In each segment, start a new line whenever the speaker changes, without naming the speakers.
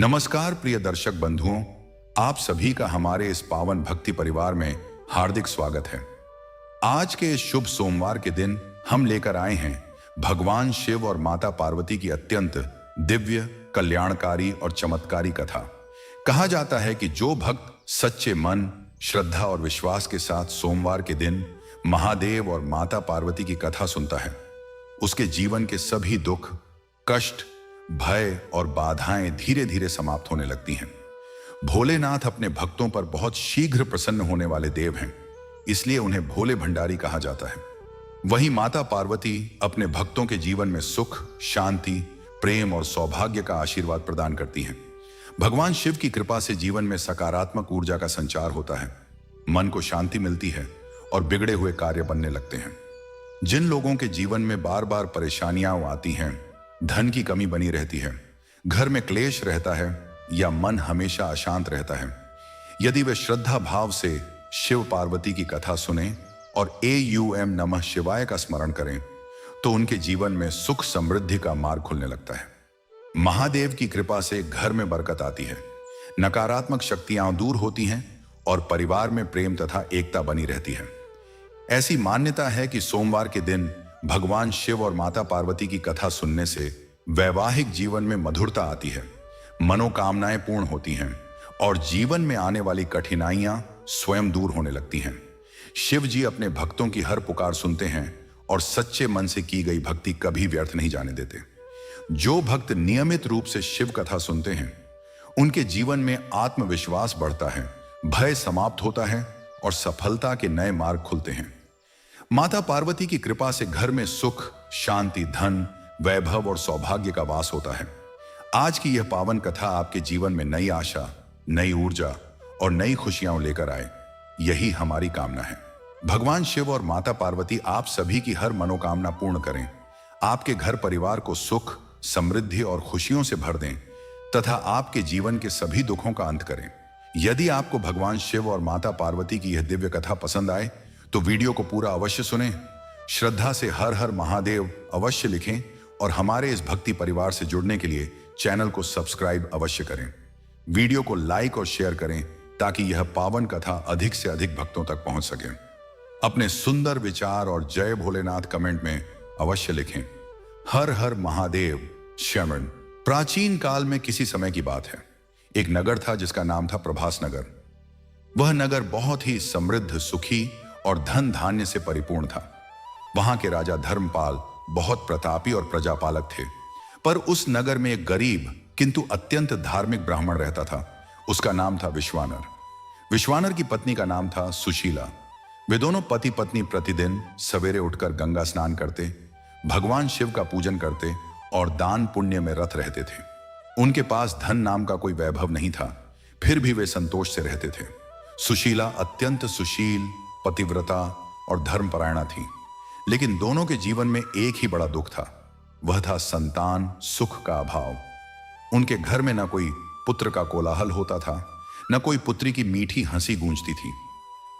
नमस्कार प्रिय दर्शक बंधुओं, आप सभी का हमारे इस पावन भक्ति परिवार में हार्दिक स्वागत है। आज के इस शुभ सोमवार के दिन हम लेकर आए हैं भगवान शिव और माता पार्वती की अत्यंत दिव्य, कल्याणकारी और चमत्कारी कथा। कहा जाता है कि जो भक्त सच्चे मन, श्रद्धा और विश्वास के साथ सोमवार के दिन महादेव और माता पार्वती की कथा सुनता है, उसके जीवन के सभी दुख, कष्ट, भय और बाधाएं धीरे धीरे समाप्त होने लगती हैं। भोलेनाथ अपने भक्तों पर बहुत शीघ्र प्रसन्न होने वाले देव हैं, इसलिए उन्हें भोले भंडारी कहा जाता है। वहीं माता पार्वती अपने भक्तों के जीवन में सुख, शांति, प्रेम और सौभाग्य का आशीर्वाद प्रदान करती हैं। भगवान शिव की कृपा से जीवन में सकारात्मक ऊर्जा का संचार होता है, मन को शांति मिलती है और बिगड़े हुए कार्य बनने लगते हैं। जिन लोगों के जीवन में बार बार परेशानियां आती हैं, धन की कमी बनी रहती है, घर में क्लेश रहता है या मन हमेशा अशांत रहता है, यदि वे श्रद्धा भाव से शिव पार्वती की कथा सुने और AUM नमः शिवाय का स्मरण करें तो उनके जीवन में सुख समृद्धि का मार्ग खुलने लगता है। महादेव की कृपा से घर में बरकत आती है, नकारात्मक शक्तियां दूर होती हैं और परिवार में प्रेम तथा एकता बनी रहती है। ऐसी मान्यता है कि सोमवार के दिन भगवान शिव और माता पार्वती की कथा सुनने से वैवाहिक जीवन में मधुरता आती है, मनोकामनाएं पूर्ण होती हैं और जीवन में आने वाली कठिनाइयां स्वयं दूर होने लगती हैं। शिव जी अपने भक्तों की हर पुकार सुनते हैं और सच्चे मन से की गई भक्ति कभी व्यर्थ नहीं जाने देते। जो भक्त नियमित रूप से शिव कथा सुनते हैं, उनके जीवन में आत्मविश्वास बढ़ता है, भय समाप्त होता है और सफलता के नए मार्ग खुलते हैं। माता पार्वती की कृपा से घर में सुख, शांति, धन, वैभव और सौभाग्य का वास होता है। आज की यह पावन कथा आपके जीवन में नई आशा, नई ऊर्जा और नई खुशियां लेकर आए, यही हमारी कामना है। भगवान शिव और माता पार्वती आप सभी की हर मनोकामना पूर्ण करें, आपके घर परिवार को सुख, समृद्धि और खुशियों से भर दें तथा आपके जीवन के सभी दुखों का अंत करें। यदि आपको भगवान शिव और माता पार्वती की यह दिव्य कथा पसंद आए तो वीडियो को पूरा अवश्य सुनें, श्रद्धा से हर हर महादेव अवश्य लिखें और हमारे इस भक्ति परिवार से जुड़ने के लिए चैनल को सब्सक्राइब अवश्य करें। वीडियो को लाइक और शेयर करें ताकि यह पावन कथा अधिक से अधिक भक्तों तक पहुंच सके। अपने सुंदर विचार और जय भोलेनाथ कमेंट में अवश्य लिखें। हर हर महादेव शरण। प्राचीन काल में किसी समय की बात है, एक नगर था जिसका नाम था प्रभास नगर। वह नगर बहुत ही समृद्ध, सुखी और धन धान्य से परिपूर्ण था। वहां के राजा धर्मपाल बहुत प्रतापी और प्रजापालक थे, पर उस नगर में एक गरीब किंतु अत्यंत धार्मिक ब्राह्मण रहता था। उसका नाम था विश्वानर। विश्वानर की पत्नी का नाम था सुशीला। वे दोनों पति पत्नी प्रतिदिन सवेरे उठकर गंगा स्नान करते, भगवान शिव का पूजन करते और दान पुण्य में रत रहते थे। उनके पास धन नाम का कोई वैभव नहीं था, फिर भी वे संतोष से रहते थे। सुशीला अत्यंत सुशील, पतिव्रता और धर्मपरायणा थी, लेकिन दोनों के जीवन में एक ही बड़ा दुख था, वह था संतान सुख का अभाव। उनके घर में न कोई पुत्र का कोलाहल होता था, न कोई पुत्री की मीठी हंसी गूंजती थी।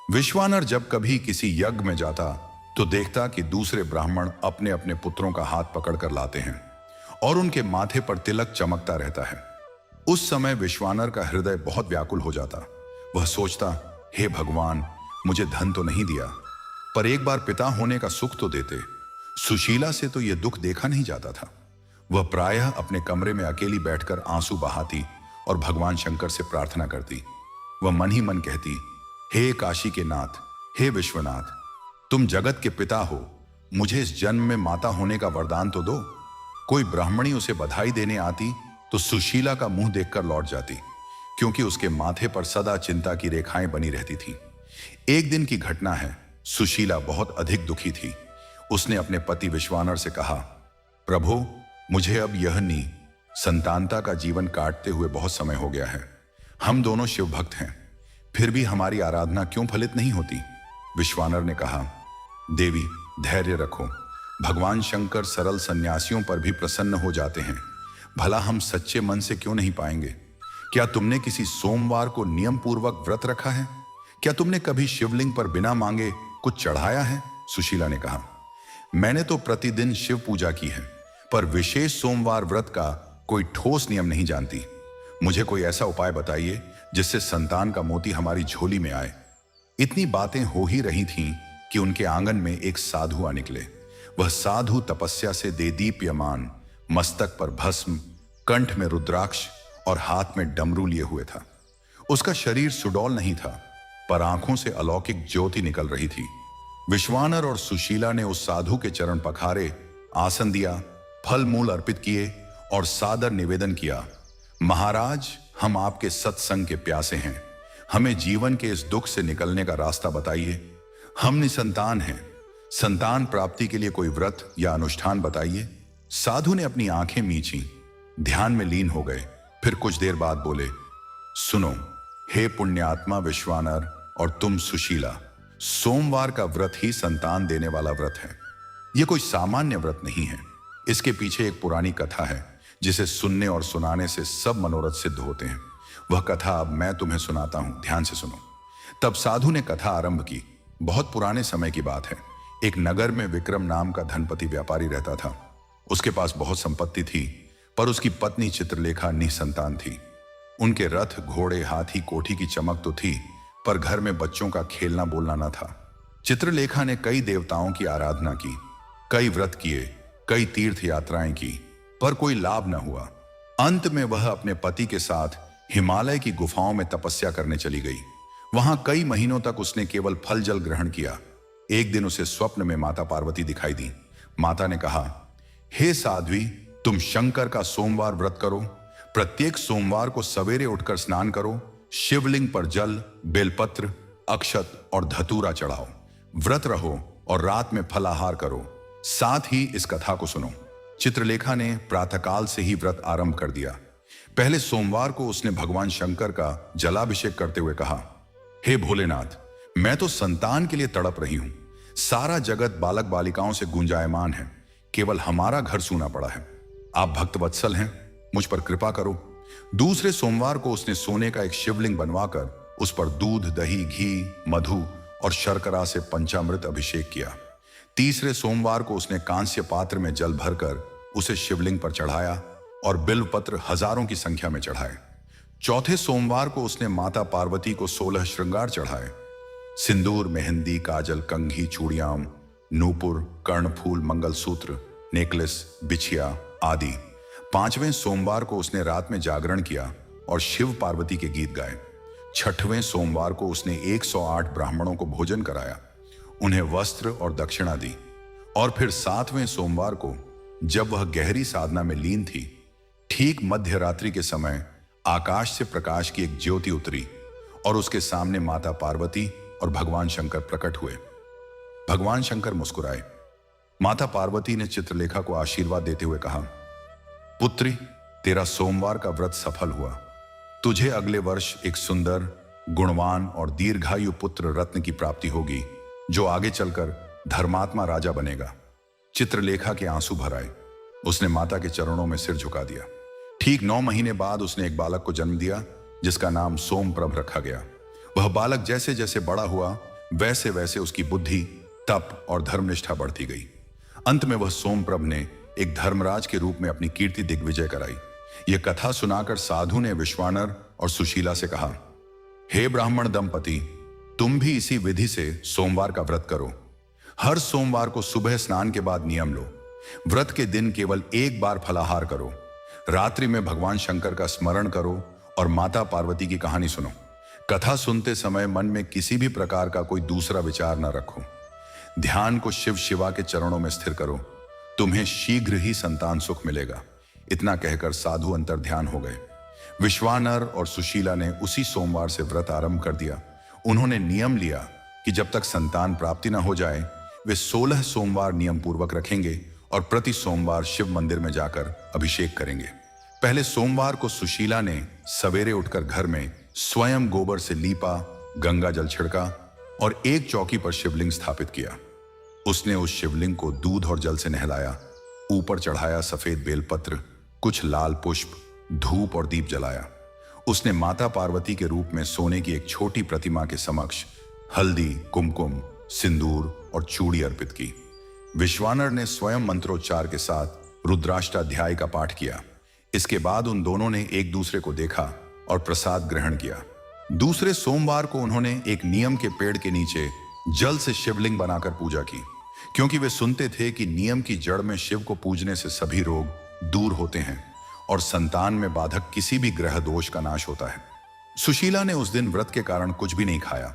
विश्वानर जब कभी किसी यज्ञ में जाता तो देखता कि दूसरे ब्राह्मण अपने अपने पुत्रों का हाथ पकड़कर लाते हैं और उनके माथे पर तिलक चमकता रहता है। उस समय विश्वानर का हृदय बहुत व्याकुल हो जाता। वह सोचता, हे भगवान, मुझे धन तो नहीं दिया, पर एक बार पिता होने का सुख तो देते। सुशीला से तो यह दुख देखा नहीं जाता था। वह प्रायः अपने कमरे में अकेली बैठकर आंसू बहाती और भगवान शंकर से प्रार्थना करती। वह मन ही मन कहती, हे काशी के नाथ, हे विश्वनाथ, तुम जगत के पिता हो, मुझे इस जन्म में माता होने का वरदान तो दो। कोई ब्राह्मणी उसे बधाई देने आती तो सुशीला का मुंह देखकर लौट जाती, क्योंकि उसके माथे पर सदा चिंता की रेखाएं बनी रहती थी। एक दिन की घटना है, सुशीला बहुत अधिक दुखी थी। उसने अपने पति विश्वानर से कहा, प्रभु, मुझे अब यह संतानता का जीवन काटते हुए बहुत समय हो गया है। हम दोनों शिव भक्त हैं, फिर भी हमारी आराधना क्यों फलित नहीं होती? विश्वानर ने कहा, देवी, धैर्य रखो, भगवान शंकर सरल सन्यासियों पर भी प्रसन्न हो जाते हैं। भला हम सच्चे मन से क्यों नहीं पाएंगे? क्या तुमने किसी सोमवार को नियम पूर्वक व्रत रखा है? क्या तुमने कभी शिवलिंग पर बिना मांगे कुछ चढ़ाया है? सुशीला ने कहा, मैंने तो प्रतिदिन शिव पूजा की है, पर विशेष सोमवार व्रत का कोई ठोस नियम नहीं जानती। मुझे कोई ऐसा उपाय बताइए जिससे संतान का मोती हमारी झोली में आए। इतनी बातें हो ही रही थीं कि उनके आंगन में एक साधु आ निकले। वह साधु तपस्या से देदीप्यमान, मस्तक पर भस्म, कंठ में रुद्राक्ष और हाथ में डमरू लिए हुए था। उसका शरीर सुडौल नहीं था, पर आंखों से अलौकिक ज्योति निकल रही थी। विश्वानर और सुशीला ने उस साधु के चरण पखारे, आसन दिया, फल मूल अर्पित किए और सादर निवेदन किया, महाराज, हम आपके सत्संग के प्यासे हैं। हमें जीवन के इस दुख से निकलने का रास्ता बताइए। हम निसंतान हैं। संतान प्राप्ति के लिए कोई व्रत या अनुष्ठान बताइए। साधु ने अपनी आंखें मींची, ध्यान में लीन हो गए। फिर कुछ देर बाद बोले, सुनो हे पुण्यात्मा विश्वानर और तुम सुशीला, सोमवार का व्रत ही संतान देने वाला व्रत है। यह कोई सामान्य व्रत नहीं है। इसके पीछे एक पुरानी कथा है जिसे सुनने और सुनाने से सब मनोरथ सिद्ध होते हैं। वह कथा अब मैं तुम्हें सुनाता हूं, ध्यान से सुनो। तब साधु ने कथा आरंभ की। बहुत पुराने समय की बात है। एक नगर में विक्रम नाम का धनपति व्यापारी रहता था। उसके पास बहुत संपत्ति थी, पर उसकी पत्नी चित्रलेखा निसंतान थी। उनके रथ, घोड़े, हाथी, कोठी की चमक तो थी, पर घर में बच्चों का खेलना बोलना न था। चित्रलेखा ने कई देवताओं की आराधना की, कई व्रत किए, कई तीर्थ यात्राएं की, पर कोई लाभ न हुआ। अंत में वह अपने पति के साथ हिमालय की गुफाओं में तपस्या करने चली गई। वहां कई महीनों तक उसने केवल फल जल ग्रहण किया। एक दिन उसे स्वप्न में माता पार्वती दिखाई दी। माता ने कहा, हे साध्वी, तुम शंकर का सोमवार व्रत करो। प्रत्येक सोमवार को सवेरे उठकर स्नान करो, शिवलिंग पर जल, बेलपत्र, अक्षत और धतूरा चढ़ाओ, व्रत रहो और रात में फलाहार करो। साथ ही इस कथा को सुनो। चित्रलेखा ने प्रातःकाल से ही व्रत आरंभ कर दिया। पहले सोमवार को उसने भगवान शंकर का जलाभिषेक करते हुए कहा, हे भोलेनाथ, मैं तो संतान के लिए तड़प रही हूं। सारा जगत बालक बालिकाओं से गुंजायमान है, केवल हमारा घर सूना पड़ा है। आप भक्त वत्सल हैं, मुझ पर कृपा करो। दूसरे सोमवार को उसने सोने का एक शिवलिंग बनवाकर उस पर दूध, दही, घी, मधु और शर्करा से पंचामृत अभिषेक किया। तीसरे सोमवार को उसने कांस्य पात्र में जल भरकर उसे शिवलिंग पर चढ़ाया और बिल्वपत्र हजारों की संख्या में चढ़ाए। चौथे सोमवार को उसने माता पार्वती को 16 श्रृंगार चढ़ाए, सिंदूर, मेहंदी, काजल, कंघी, चूड़ियां, नूपुर, कर्णफूल, मंगलसूत्र, नेकलेस, बिछिया आदि। पांचवें सोमवार को उसने रात में जागरण किया और शिव पार्वती के गीत गाए। छठवें सोमवार को उसने 108 ब्राह्मणों को भोजन कराया, उन्हें वस्त्र और दक्षिणा दी। और फिर 7वें सोमवार को, जब वह गहरी साधना में लीन थी, ठीक मध्य रात्रि के समय आकाश से प्रकाश की एक ज्योति उतरी और उसके सामने माता पार्वती और भगवान शंकर प्रकट हुए। भगवान शंकर मुस्कुराए। माता पार्वती ने चित्रलेखा को आशीर्वाद देते हुए कहा, पुत्री, तेरा सोमवार का व्रत सफल हुआ। तुझे अगले वर्ष एक सुंदर, गुणवान और दीर्घायु पुत्र रत्न की प्राप्ति होगी, जो आगे चलकर धर्मात्मा राजा बनेगा। चित्रलेखा के आंसू भर आए। उसने माता के चरणों में सिर झुका दिया। ठीक 9 महीने बाद उसने एक बालक को जन्म दिया, जिसका नाम सोमप्रभ रखा गया। वह बालक जैसे जैसे बड़ा हुआ, वैसे वैसे उसकी बुद्धि, तप और धर्मनिष्ठा बढ़ती गई। अंत में वह सोमप्रभ ने एक धर्मराज के रूप में अपनी कीर्ति दिग्विजय कराई। यह कथा सुनाकर साधु ने विश्वानर और सुशीला से कहा, हे ब्राह्मण दंपति, तुम भी इसी विधि से सोमवार का व्रत करो। हर सोमवार को सुबह स्नान के बाद नियम लो। व्रत के दिन केवल एक बार फलाहार करो। रात्रि में भगवान शंकर का स्मरण करो और माता पार्वती की कहानी सुनो। कथा सुनते समय मन में किसी भी प्रकार का कोई दूसरा विचार न रखो। ध्यान को शिव शिवा के चरणों में स्थिर करो। तुम्हें शीघ्र ही संतान सुख मिलेगा। इतना कहकर साधु अंतर ध्यान हो गए। विश्वानर और सुशीला ने उसी सोमवार से व्रत आरंभ कर दिया। उन्होंने नियम लिया कि जब तक संतान प्राप्ति न हो जाए, वे 16 सोमवार नियम पूर्वक रखेंगे और प्रति सोमवार शिव मंदिर में जाकर अभिषेक करेंगे। पहले सोमवार को सुशीला ने सवेरे उठकर घर में स्वयं गोबर से लीपा, गंगा जल छिड़का और एक चौकी पर शिवलिंग स्थापित किया। उसने उस शिवलिंग को दूध और जल से नहलाया, ऊपर चढ़ाया सफेद बेलपत्र, कुछ लाल पुष्प, धूप और दीप जलाया। उसने माता पार्वती के रूप में सोने की एक छोटी प्रतिमा के समक्ष हल्दी, कुमकुम, सिंदूर और चूड़ी अर्पित की। विश्वानर ने स्वयं मंत्रोच्चार के साथ रुद्राष्टाध्याय का पाठ किया। इसके बाद उन दोनों ने एक दूसरे को देखा और प्रसाद ग्रहण किया। दूसरे सोमवार को उन्होंने एक नियम के पेड़ के नीचे जल से शिवलिंग बनाकर पूजा की, क्योंकि वे सुनते थे कि नियम की जड़ में शिव को पूजने से सभी रोग दूर होते हैं और संतान में बाधक किसी भी ग्रह दोष का नाश होता है। सुशीला ने उस दिन व्रत के कारण कुछ भी नहीं खाया,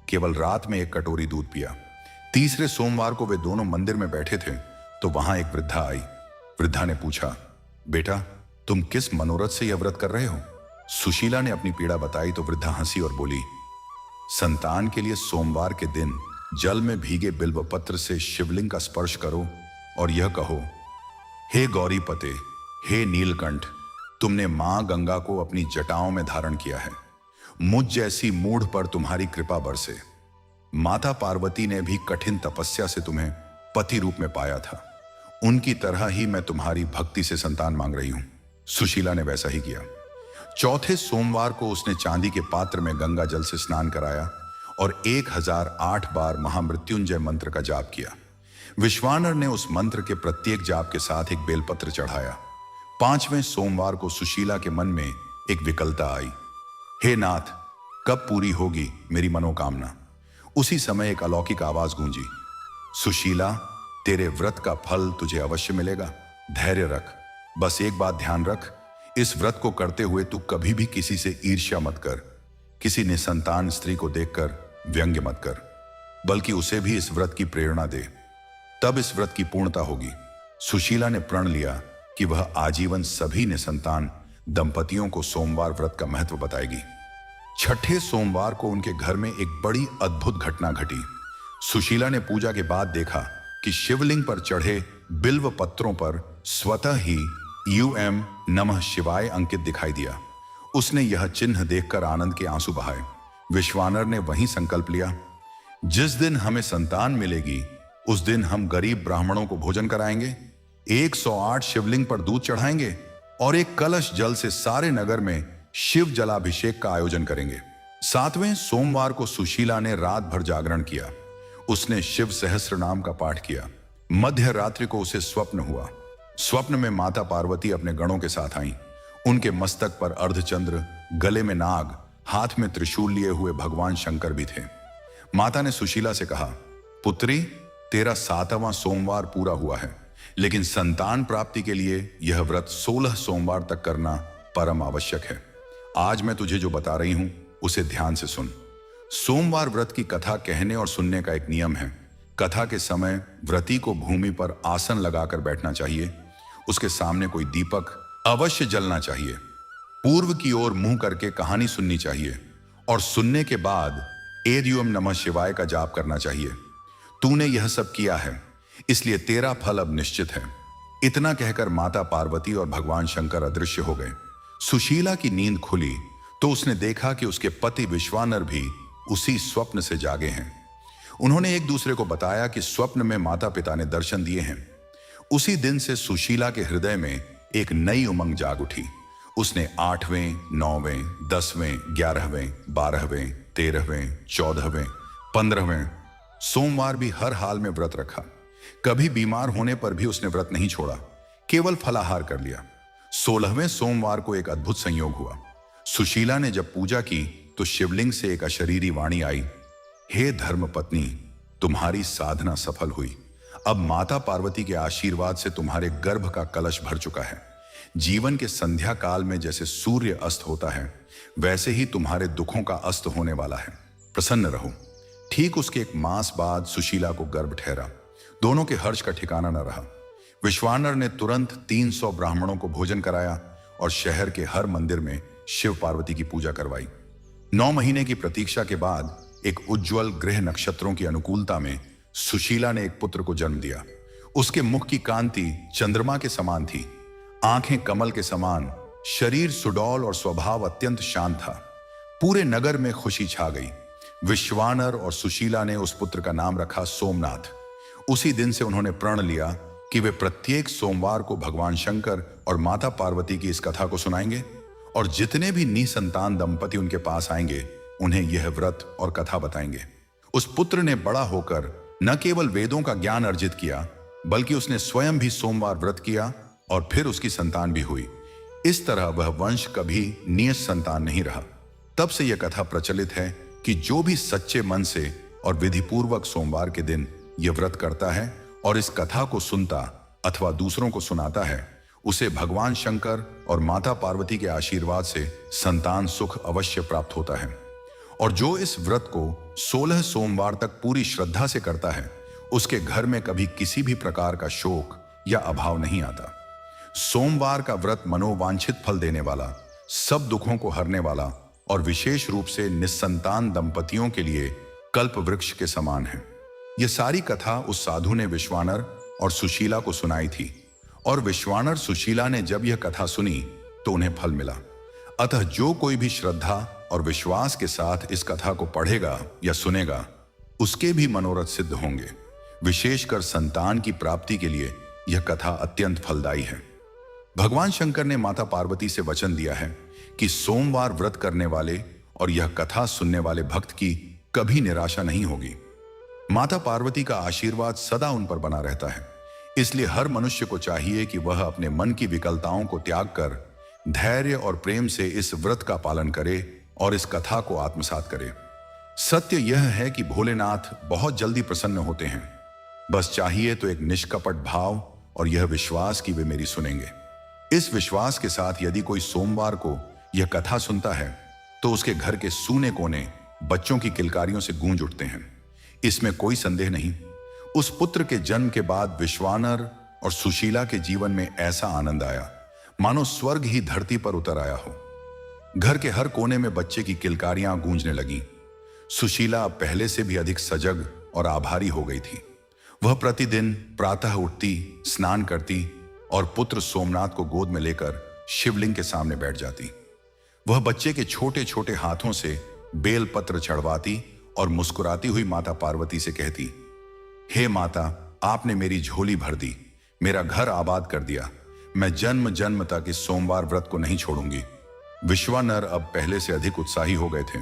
केवल रात में एक कटोरी दूध पिया। तीसरे सोमवार को वे दोनों मंदिर में बैठे थे तो वहां एक वृद्धा आई। वृद्धा ने पूछा, बेटा तुम किस मनोरथ से यह व्रत कर रहे हो? सुशीला ने अपनी पीड़ा बताई तो वृद्धा हंसी और बोली, संतान के लिए सोमवार के दिन जल में भीगे बिल्व पत्र से शिवलिंग का स्पर्श करो और यह कहो, हे गौरीपते, हे नीलकंठ, तुमने मां गंगा को अपनी जटाओं में धारण किया है, मुझ जैसी मूढ़ पर तुम्हारी कृपा बरसे। माता पार्वती ने भी कठिन तपस्या से तुम्हें पति रूप में पाया था, उनकी तरह ही मैं तुम्हारी भक्ति से संतान मांग रही हूं। सुशीला ने वैसा ही किया। चौथे सोमवार को उसने चांदी के पात्र में गंगा जल से स्नान कराया और 1008 बार महामृत्युंजय मंत्र का जाप किया। विश्वानर ने उस मंत्र के प्रत्येक जाप के साथ एक बेलपत्र चढ़ाया। पांचवें सोमवार को सुशीला के मन में एक विकलता आई, हे नाथ, कब पूरी होगी मेरी मनोकामना? उसी समय एक अलौकिक आवाज गूंजी, सुशीला, तेरे व्रत का फल तुझे अवश्य मिलेगा, धैर्य रख। बस एक बात ध्यान रख, इस व्रत को करते हुए तू कभी भी किसी से ईर्ष्या मत कर, किसी निसंतान स्त्री को देखकर व्यंग्य मत कर, बल्कि उसे भी इस व्रत की प्रेरणा दे, तब इस व्रत की पूर्णता होगी। सुशीला ने प्रण लिया कि वह आजीवन सभी निसंतान दंपतियों को सोमवार व्रत का महत्व बताएगी। छठे सोमवार को उनके घर में एक बड़ी अद्भुत घटना घटी। सुशीला ने पूजा के बाद देखा कि शिवलिंग पर चढ़े बिल्व पत्रों पर स्वतः ही यूएम नमः शिवाय अंकित दिखाई दिया। उसने यह चिन्ह देखकर आनंद के आंसू बहाए। विश्वानर ने वहीं संकल्प लिया, जिस दिन हमें संतान मिलेगी उस दिन हम गरीब ब्राह्मणों को भोजन कराएंगे, 108 शिवलिंग पर दूध चढ़ाएंगे और एक कलश जल से सारे नगर में शिव जलाभिषेक का आयोजन करेंगे। सातवें सोमवार को सुशीला ने रात भर जागरण किया। उसने शिव सहस्त्र नाम का पाठ किया। मध्य रात्रि को उसे स्वप्न हुआ। स्वप्न में माता पार्वती अपने गणों के साथ आईं। उनके मस्तक पर अर्धचंद्र, गले में नाग, हाथ में त्रिशूल लिए हुए भगवान शंकर भी थे। माता ने सुशीला से कहा, पुत्री, तेरा 7वां सोमवार पूरा हुआ है, लेकिन संतान प्राप्ति के लिए यह व्रत 16 सोमवार तक करना परम आवश्यक है। आज मैं तुझे जो बता रही हूं उसे ध्यान से सुन। सोमवार व्रत की कथा कहने और सुनने का एक नियम है। कथा के समय व्रती को भूमि पर आसन लगाकर बैठना चाहिए। उसके सामने कोई दीपक अवश्य जलना चाहिए। पूर्व की ओर मुंह करके कहानी सुननी चाहिए और सुनने के बाद एद्युम नमः शिवाय का जाप करना चाहिए। तूने यह सब किया है, इसलिए तेरा फल अब निश्चित है। इतना कहकर माता पार्वती और भगवान शंकर अदृश्य हो गए। सुशीला की नींद खुली तो उसने देखा कि उसके पति विश्वानर भी उसी स्वप्न से जागे हैं। उन्होंने एक दूसरे को बताया कि स्वप्न में माता पिता ने दर्शन दिए हैं। उसी दिन से सुशीला के हृदय में एक नई उमंग जाग उठी। उसने 8वें, 9वें, 10वें, 11वें, 12वें, 13वें, 14वें, 15वें सोमवार भी हर हाल में व्रत रखा। कभी बीमार होने पर भी उसने व्रत नहीं छोड़ा, केवल फलाहार कर लिया। 16वें सोमवार को एक अद्भुत संयोग हुआ। सुशीला ने जब पूजा की तो शिवलिंग से एक अशरीरी वाणी आई, हे धर्मपत्नी, तुम्हारी साधना सफल हुई। अब माता पार्वती के आशीर्वाद से तुम्हारे गर्भ का कलश भर चुका है। जीवन के संध्या काल में जैसे सूर्य अस्त होता है, वैसे ही तुम्हारे दुखों का अस्त होने वाला है। प्रसन्न रहो। ठीक उसके एक मास बाद सुशीला को गर्भ ठहरा। दोनों के हर्ष का ठिकाना न रहा। विश्वानर ने तुरंत 300 ब्राह्मणों को भोजन कराया और शहर के हर मंदिर में शिव पार्वती की पूजा करवाई। 9 महीने की प्रतीक्षा के बाद एक उज्जवल ग्रह नक्षत्रों की अनुकूलता में सुशीला ने एक पुत्र को जन्म दिया। उसके मुख की कांति चंद्रमा के समान थी, आंखें कमल के समान, शरीर सुडौल और स्वभाव अत्यंत शांत था। पूरे नगर में खुशी छा गई। विश्वानर और सुशीला ने उस पुत्र का नाम रखा सोमनाथ। उसी दिन से उन्होंने प्रण लिया कि वे प्रत्येक सोमवार को भगवान शंकर और माता पार्वती की इस कथा को सुनाएंगे और जितने भी निसंतान दंपति उनके पास आएंगे उन्हें यह व्रत और कथा बताएंगे। उस पुत्र ने बड़ा होकर न केवल वेदों का ज्ञान अर्जित किया, बल्कि उसने स्वयं भी सोमवार व्रत किया और फिर उसकी संतान भी हुई। इस तरह वह वंश कभी नियत संतान नहीं रहा। तब से यह कथा प्रचलित है कि जो भी सच्चे मन से और विधिपूर्वक सोमवार के दिन यह व्रत करता है और इस कथा को सुनता अथवा दूसरों को सुनाता है, उसे भगवान शंकर और माता पार्वती के आशीर्वाद से संतान सुख अवश्य प्राप्त होता है। और जो इस व्रत को 16 सोमवार तक पूरी श्रद्धा से करता है, उसके घर में कभी किसी भी प्रकार का शोक या अभाव नहीं आता। सोमवार का व्रत मनोवांछित फल देने वाला, सब दुखों को हरने वाला और विशेष रूप से निस्संतान दंपतियों के लिए कल्प वृक्ष के समान है। यह सारी कथा उस साधु ने विश्वानर और सुशीला को सुनाई थी, और विश्वानर सुशीला ने जब यह कथा सुनी तो उन्हें फल मिला। अतः जो कोई भी श्रद्धा और विश्वास के साथ इस कथा को पढ़ेगा या सुनेगा, उसके भी मनोरथ सिद्ध होंगे। विशेषकर संतान की प्राप्ति के लिए यह कथा अत्यंत फलदायी है। भगवान शंकर ने माता पार्वती से वचन दिया है कि सोमवार व्रत करने वाले और यह कथा सुनने वाले भक्त की कभी निराशा नहीं होगी। माता पार्वती का आशीर्वाद सदा उन पर बना रहता है। इसलिए हर मनुष्य को चाहिए कि वह अपने मन की विकलताओं को त्याग कर धैर्य और प्रेम से इस व्रत का पालन करे और इस कथा को आत्मसात करे। सत्य यह है कि भोलेनाथ बहुत जल्दी प्रसन्न होते हैं। बस चाहिए तो एक निष्कपट भाव और यह विश्वास कि वे मेरी सुनेंगे। इस विश्वास के साथ यदि कोई सोमवार को यह कथा सुनता है तो उसके घर के सूने कोने बच्चों की किलकारियों से गूंज उठते हैं। इसमें कोई संदेह नहीं। उस पुत्र के जन्म के बाद विश्वानर और सुशीला के जीवन में ऐसा आनंद आया मानो स्वर्ग ही धरती पर उतर आया हो। घर के हर कोने में बच्चे की किलकारियां गूंजने लगीं। सुशीला अब पहले से भी अधिक सजग और आभारी हो गई थी। वह प्रतिदिन प्रातः उठती, स्नान करती और पुत्र सोमनाथ को गोद में लेकर शिवलिंग के सामने बैठ जाती। वह बच्चे के छोटे छोटे हाथों से बेल पत्र चढ़वाती और मुस्कुराती हुई माता पार्वती से कहती, हे माता, आपने मेरी झोली भर दी, मेरा घर आबाद कर दिया। मैं जन्म जन्म तक इस सोमवार व्रत को नहीं छोड़ूंगी। विश्वानर अब पहले से अधिक उत्साही हो गए थे।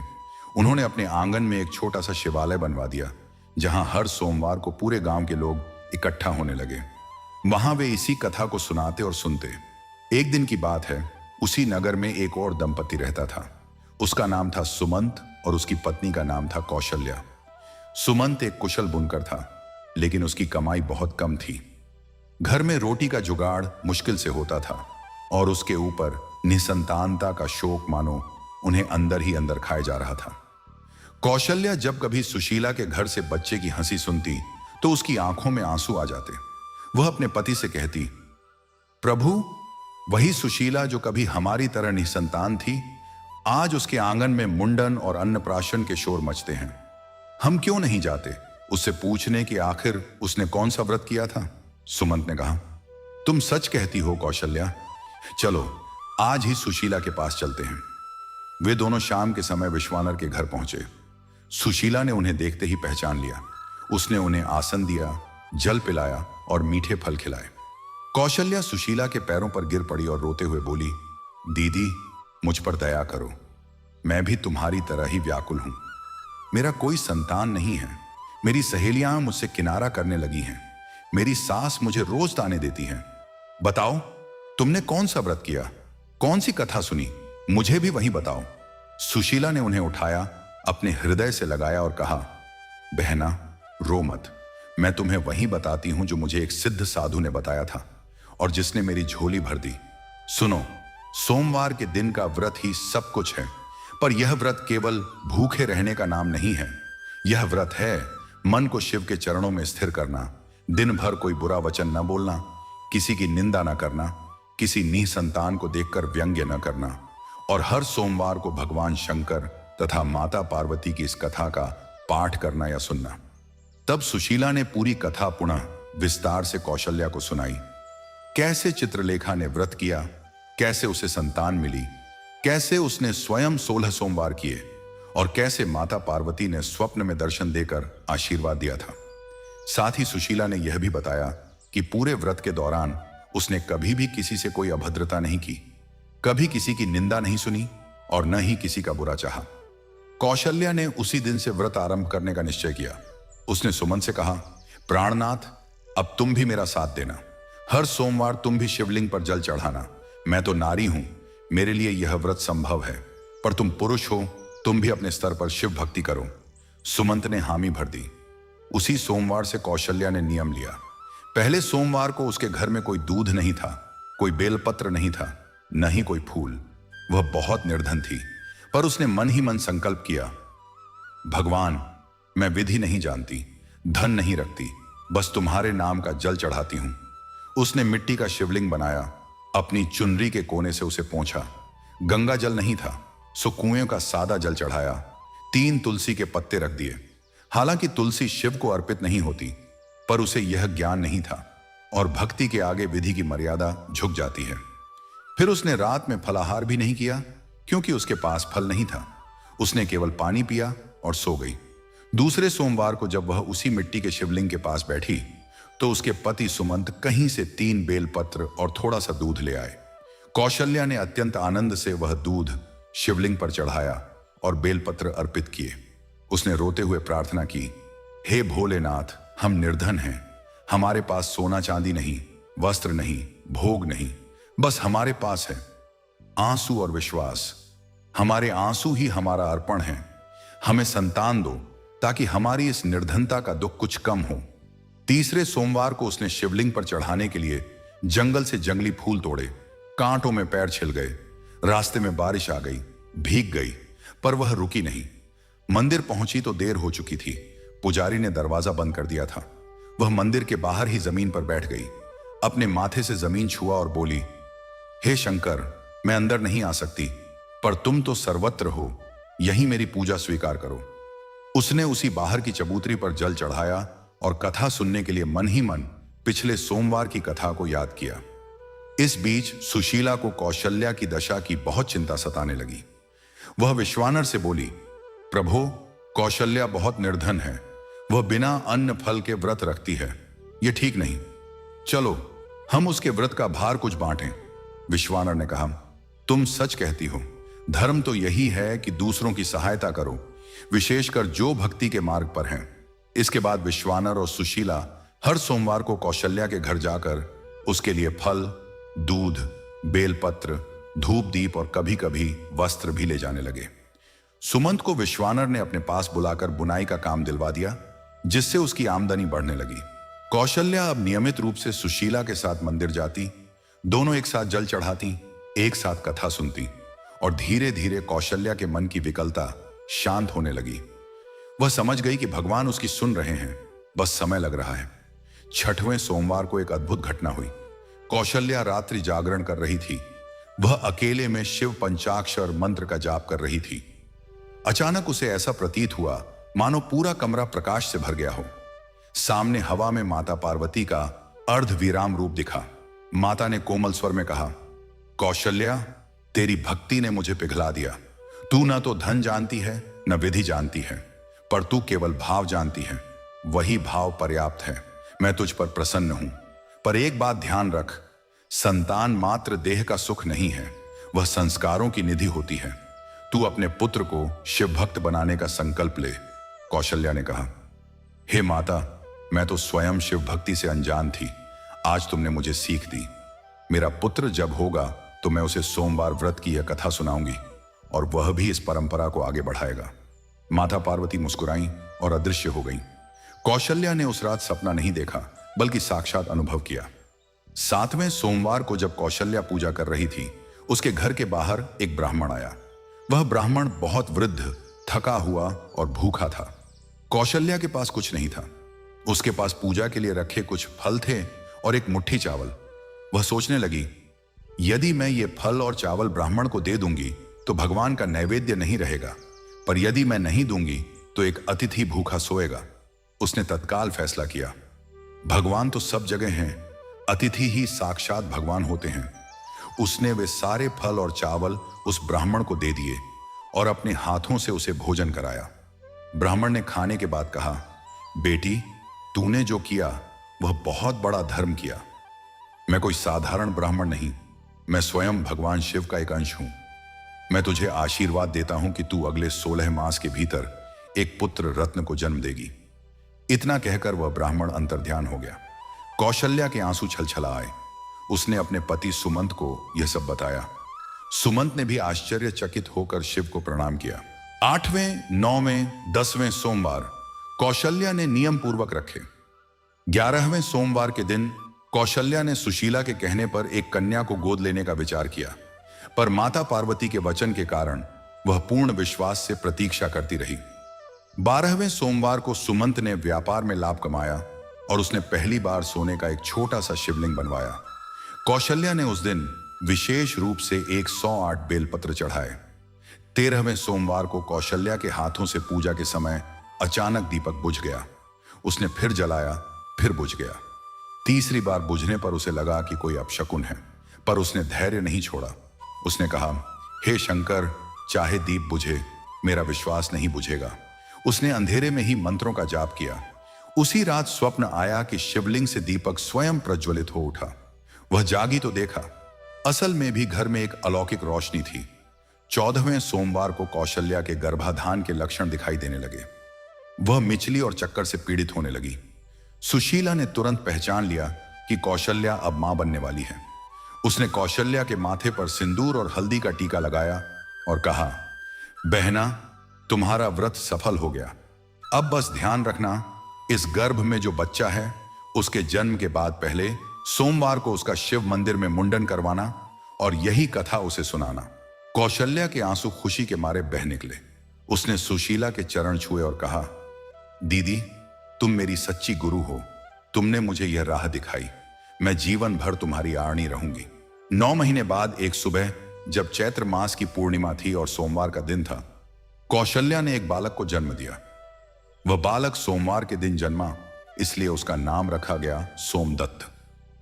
उन्होंने अपने आंगन में एक छोटा सा शिवालय बनवा दिया, जहां हर सोमवार को पूरे गांव के लोग इकट्ठा होने लगे। वहां वे इसी कथा को सुनाते और सुनते। एक दिन की बात है, उसी नगर में एक और दंपति रहता था। उसका नाम था सुमंत और उसकी पत्नी का नाम था कौशल्या। सुमंत एक कुशल बुनकर था, लेकिन उसकी कमाई बहुत कम थी। घर में रोटी का जुगाड़ मुश्किल से होता था और उसके ऊपर निसंतानता का शोक मानो उन्हें अंदर ही अंदर खाए जा रहा था। कौशल्या जब कभी सुशीला के घर से बच्चे की हंसी सुनती तो उसकी आंखों में आंसू आ जाते। वह अपने पति से कहती, प्रभु, वही सुशीला जो कभी हमारी तरह निसंतान थी, आज उसके आंगन में मुंडन और अन्नप्राशन के शोर मचते हैं। हम क्यों नहीं जाते उससे पूछने कि आखिर उसने कौन सा व्रत किया था? सुमंत ने कहा, तुम सच कहती हो कौशल्या, चलो आज ही सुशीला के पास चलते हैं। वे दोनों शाम के समय विश्वानर के घर पहुंचे। सुशीला ने उन्हें देखते ही पहचान लिया। उसने उन्हें आसन दिया, जल पिलाया और मीठे फल खिलाए। कौशल्या सुशीला के पैरों पर गिर पड़ी और रोते हुए बोली, दीदी, मुझ पर दया करो, मैं भी तुम्हारी तरह ही व्याकुल हूं। मेरा कोई संतान नहीं है। मेरी सहेलियां मुझसे किनारा करने लगी हैं। मेरी सास मुझे रोज ताने देती हैं। बताओ, तुमने कौन सा व्रत किया? कौन सी कथा सुनी? मुझे भी वही बताओ। सुशीला ने उन्हें उठाया, अपने हृदय से लगाया और कहा, बहना, रो मत। मैं तुम्हें वही बताती हूं जो मुझे एक सिद्ध साधु ने बताया था और जिसने मेरी झोली भर दी। सुनो, सोमवार के दिन का व्रत ही सब कुछ है, पर यह व्रत केवल भूखे रहने का नाम नहीं है। यह व्रत है मन को शिव के चरणों में स्थिर करना, दिन भर कोई बुरा वचन न बोलना, किसी की निंदा न करना, किसी निसंतान को देखकर व्यंग्य न करना, और हर सोमवार को भगवान शंकर तथा माता पार्वती की इस कथा का पाठ करना या सुनना। तब सुशीला ने पूरी कथा पुनः विस्तार से कौशल्या को सुनाई। कैसे चित्रलेखा ने व्रत किया, कैसे उसे संतान मिली, कैसे उसने स्वयं 16 सोमवार किए और कैसे माता पार्वती ने स्वप्न में दर्शन देकर आशीर्वाद दिया था। साथ ही सुशीला ने यह भी बताया कि पूरे व्रत के दौरान उसने कभी भी किसी से कोई अभद्रता नहीं की, कभी किसी की निंदा नहीं सुनी और न ही किसी का बुरा चाहा। कौशल्या ने उसी दिन से व्रत आरंभ करने का निश्चय किया। उसने सुमन से कहा, प्राणनाथ, अब तुम भी मेरा साथ देना। हर सोमवार तुम भी शिवलिंग पर जल चढ़ाना। मैं तो नारी हूं, मेरे लिए यह व्रत संभव है, पर तुम पुरुष हो, तुम भी अपने स्तर पर शिव भक्ति करो। सुमंत ने हामी भर दी। उसी सोमवार से कौशल्या ने नियम लिया। पहले सोमवार को उसके घर में कोई दूध नहीं था, कोई बेलपत्र नहीं था, न ही कोई फूल। वह बहुत निर्धन थी, पर उसने मन ही मन संकल्प किया, भगवान, मैं विधि नहीं जानती, धन नहीं रखती, बस तुम्हारे नाम का जल चढ़ाती हूं। उसने मिट्टी का शिवलिंग बनाया, अपनी चुनरी के कोने से उसे पोंछा। गंगा जल नहीं था, सो कुएं का सादा जल चढ़ाया। 3 तुलसी के पत्ते रख दिए। हालांकि तुलसी शिव को अर्पित नहीं होती, पर उसे यह ज्ञान नहीं था और भक्ति के आगे विधि की मर्यादा झुक जाती है। फिर उसने रात में फलाहार भी नहीं किया, क्योंकि उसके पास फल नहीं था। उसने केवल पानी पिया और सो गई। दूसरे सोमवार को जब वह उसी मिट्टी के शिवलिंग के पास बैठी, तो उसके पति सुमंत कहीं से 3 बेलपत्र और थोड़ा सा दूध ले आए। कौशल्या ने अत्यंत आनंद से वह दूध शिवलिंग पर चढ़ाया और बेलपत्र अर्पित किए। उसने रोते हुए प्रार्थना की, हे भोलेनाथ, हम निर्धन हैं, हमारे पास सोना चांदी नहीं, वस्त्र नहीं, भोग नहीं, बस हमारे पास है आंसू और विश्वास। हमारे आंसू ही हमारा अर्पण है। हमें संतान दो, ताकि हमारी इस निर्धनता का दुख कुछ कम हो। तीसरे सोमवार को उसने शिवलिंग पर चढ़ाने के लिए जंगल से जंगली फूल तोड़े। कांटों में पैर छिल गए। रास्ते में बारिश आ गई, भीग गई, पर वह रुकी नहीं। मंदिर पहुंची तो देर हो चुकी थी। पुजारी ने दरवाजा बंद कर दिया था। वह मंदिर के बाहर ही जमीन पर बैठ गई, अपने माथे से जमीन छुआ और बोली, हे शंकर, मैं अंदर नहीं आ सकती, पर तुम तो सर्वत्र हो, यही मेरी पूजा स्वीकार करो। उसने उसी बाहर की चबूतरी पर जल चढ़ाया और कथा सुनने के लिए मन ही मन पिछले सोमवार की कथा को याद किया। इस बीच सुशीला को कौशल्या की दशा की बहुत चिंता सताने लगी। वह विश्वानर से बोली, प्रभो, कौशल्या बहुत निर्धन है, वह बिना अन्न फल के व्रत रखती है, यह ठीक नहीं। चलो हम उसके व्रत का भार कुछ बांटें। विश्वानर ने कहा, तुम सच कहती हो। धर्म तो यही है कि दूसरों की सहायता करो, विशेषकर जो भक्ति के मार्ग पर हैं। इसके बाद विश्वानर और सुशीला हर सोमवार को कौशल्या के घर जाकर उसके लिए फल, दूध, बेलपत्र, धूप दीप और कभी कभी वस्त्र भी ले जाने लगे। सुमंत को विश्वानर ने अपने पास बुलाकर बुनाई का काम दिलवा दिया, जिससे उसकी आमदनी बढ़ने लगी। कौशल्या अब नियमित रूप से सुशीला के साथ मंदिर जाती, दोनों एक साथ जल चढ़ाती, एक साथ कथा सुनती, और धीरे धीरे कौशल्या के मन की विकलता शांत होने लगी। वह समझ गई कि भगवान उसकी सुन रहे हैं, बस समय लग रहा है। 6वें सोमवार को एक अद्भुत घटना हुई। कौशल्या रात्रि जागरण कर रही थी। वह अकेले में शिव पंचाक्षर मंत्र का जाप कर रही थी। अचानक उसे ऐसा प्रतीत हुआ मानो पूरा कमरा प्रकाश से भर गया हो। सामने हवा में माता पार्वती का अर्धविराम रूप दिखा। माता ने कोमल स्वर में कहा, कौशल्या, तेरी भक्ति ने मुझे पिघला दिया। तू न तो धन जानती है, न विधि जानती है, पर तू केवल भाव जानती है। वही भाव पर्याप्त है। मैं तुझ पर प्रसन्न हूं, पर एक बात ध्यान रख, संतान मात्र देह का सुख नहीं है, वह संस्कारों की निधि होती है। तू अपने पुत्र को शिव भक्त बनाने का संकल्प ले। कौशल्या ने कहा, हे माता, मैं तो स्वयं शिव भक्ति से अनजान थी। आज तुमने मुझे सीख दी। मेरा पुत्र जब होगा तो मैं उसे सोमवार व्रत की यह कथा सुनाऊंगी, और वह भी इस परंपरा को आगे बढ़ाएगा। माता पार्वती मुस्कुराई और अदृश्य हो गई। कौशल्या ने उस रात सपना नहीं देखा, बल्कि साक्षात अनुभव किया। 7वें सोमवार को जब कौशल्या पूजा कर रही थी, उसके घर के बाहर एक ब्राह्मण आया। वह ब्राह्मण बहुत वृद्ध, थका हुआ और भूखा था। कौशल्या के पास कुछ नहीं था। उसके पास पूजा के लिए रखे कुछ फल थे और एक मुट्ठी चावल। वह सोचने लगी, यदि मैं ये फल और चावल ब्राह्मण को दे दूंगी तो भगवान का नैवेद्य नहीं रहेगा, पर यदि मैं नहीं दूंगी तो एक अतिथि भूखा सोएगा। उसने तत्काल फैसला किया, भगवान तो सब जगह हैं, अतिथि ही साक्षात भगवान होते हैं। उसने वे सारे फल और चावल उस ब्राह्मण को दे दिए और अपने हाथों से उसे भोजन कराया। ब्राह्मण ने खाने के बाद कहा, बेटी, तूने जो किया वह बहुत बड़ा धर्म किया। मैं कोई साधारण ब्राह्मण नहीं, मैं स्वयं भगवान शिव का एक अंश हूं। मैं तुझे आशीर्वाद देता हूं कि तू अगले 16 मास के भीतर एक पुत्र रत्न को जन्म देगी। इतना कहकर वह ब्राह्मण अंतर्ध्यान हो गया। कौशल्या के आंसू छलछला आए। उसने अपने पति सुमंत को यह सब बताया। सुमंत ने भी आश्चर्यचकित होकर शिव को प्रणाम किया। 8वें, 9वें, 10वें सोमवार कौशल्या ने नियम पूर्वक रखे। 11वें सोमवार के दिन कौशल्या ने सुशीला के कहने पर एक कन्या को गोद लेने का विचार किया, पर माता पार्वती के वचन के कारण वह पूर्ण विश्वास से प्रतीक्षा करती रही। 12वें सोमवार को सुमंत ने व्यापार में लाभ कमाया और उसने पहली बार सोने का एक छोटा सा शिवलिंग बनवाया। कौशल्या ने उस दिन विशेष रूप से 108 बेलपत्र चढ़ाए। 13वें सोमवार को कौशल्या के हाथों से पूजा के समय अचानक दीपक बुझ गया। उसने फिर जलाया, फिर बुझ गया। तीसरी बार बुझने पर उसे लगा कि कोई अपशकुन है, पर उसने धैर्य नहीं छोड़ा। उसने कहा, हे शंकर, चाहे दीप बुझे, मेरा विश्वास नहीं बुझेगा। उसने अंधेरे में ही मंत्रों का जाप किया। उसी रात स्वप्न आया कि शिवलिंग से दीपक स्वयं प्रज्वलित हो उठा। वह जागी तो देखा, असल में भी घर में एक अलौकिक रोशनी थी। 14वें सोमवार को कौशल्या के गर्भाधान के लक्षण दिखाई देने लगे। वह मिचली और चक्कर से पीड़ित होने लगी। सुशीला ने तुरंत पहचान लिया कि कौशल्या अब मां बनने वाली है। उसने कौशल्या के माथे पर सिंदूर और हल्दी का टीका लगाया और कहा, बहना, तुम्हारा व्रत सफल हो गया। अब बस ध्यान रखना, इस गर्भ में जो बच्चा है उसके जन्म के बाद पहले सोमवार को उसका शिव मंदिर में मुंडन करवाना और यही कथा उसे सुनाना। कौशल्या के आंसू खुशी के मारे बह निकले। उसने सुशीला के चरण छुए और कहा, दीदी, तुम मेरी सच्ची गुरु हो। तुमने मुझे यह राह दिखाई। मैं जीवन भर तुम्हारी आरणी रहूंगी। 9 महीने बाद एक सुबह, जब चैत्र मास की पूर्णिमा थी और सोमवार का दिन था, कौशल्या ने एक बालक को जन्म दिया। वह बालक सोमवार के दिन जन्मा, इसलिए उसका नाम रखा गया सोमदत्त।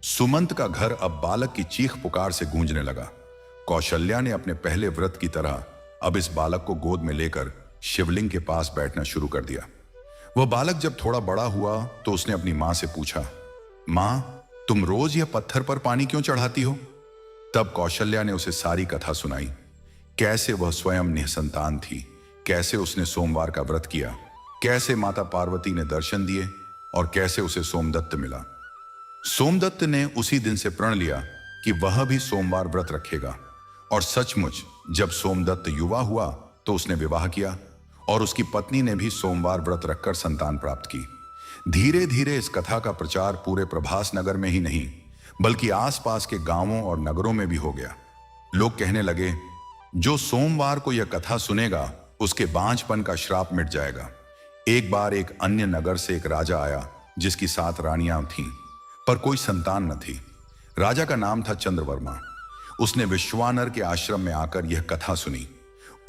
सुमंत का घर अब बालक की चीख पुकार से गूंजने लगा। कौशल्या ने अपने पहले व्रत की तरह अब इस बालक को गोद में लेकर शिवलिंग के पास बैठना शुरू कर दिया। वह बालक जब थोड़ा बड़ा हुआ तो उसने अपनी मां से पूछा, मां, तुम रोज यह पत्थर पर पानी क्यों चढ़ाती हो? तब कौशल्या ने उसे सारी कथा सुनाई। कैसे वह स्वयं निसंतान थी, कैसे उसने सोमवार का व्रत किया, कैसे माता पार्वती ने दर्शन दिए और कैसे उसे सोमदत्त मिला। सोमदत्त ने उसी दिन से प्रण लिया कि वह भी सोमवार व्रत रखेगा, और सचमुच जब सोमदत्त युवा हुआ तो उसने विवाह किया और उसकी पत्नी ने भी सोमवार व्रत रखकर संतान प्राप्त की। धीरे धीरे इस कथा का प्रचार पूरे प्रभास नगर में ही नहीं बल्कि आसपास के गांवों और नगरों में भी हो गया। लोग कहने लगे, जो सोमवार को यह कथा सुनेगा उसके बांझपन का श्राप मिट जाएगा। एक बार एक अन्य नगर से एक राजा आया जिसकी 7 रानियां थीं, पर कोई संतान न थी। राजा का नाम था चंद्रवर्मा। उसने विश्वानर के आश्रम में आकर यह कथा सुनी।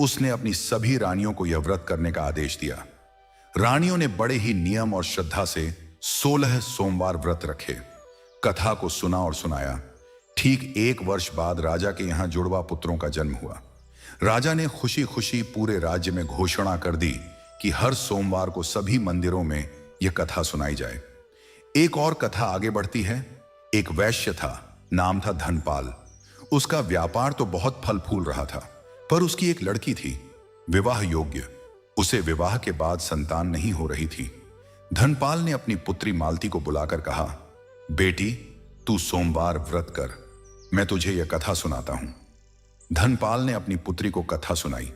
उसने अपनी सभी रानियों को यह व्रत करने का आदेश दिया। रानियों ने बड़े ही नियम और श्रद्धा से 16 सोमवार व्रत रखे, कथा को सुना और सुनाया। ठीक 1 वर्ष बाद राजा के यहां जुड़वा पुत्रों का जन्म हुआ। राजा ने खुशी खुशी पूरे राज्य में घोषणा कर दी कि हर सोमवार को सभी मंदिरों में यह कथा सुनाई जाए। एक और कथा आगे बढ़ती है। एक वैश्य था, नाम था धनपाल। उसका व्यापार तो बहुत फल फूल रहा था, पर उसकी एक लड़की थी, विवाह योग्य। उसे विवाह के बाद संतान नहीं हो रही थी। धनपाल ने अपनी पुत्री मालती को बुलाकर कहा, बेटी, तू सोमवार व्रत कर, मैं तुझे यह कथा सुनाता हूं। धनपाल ने अपनी पुत्री को कथा सुनाई।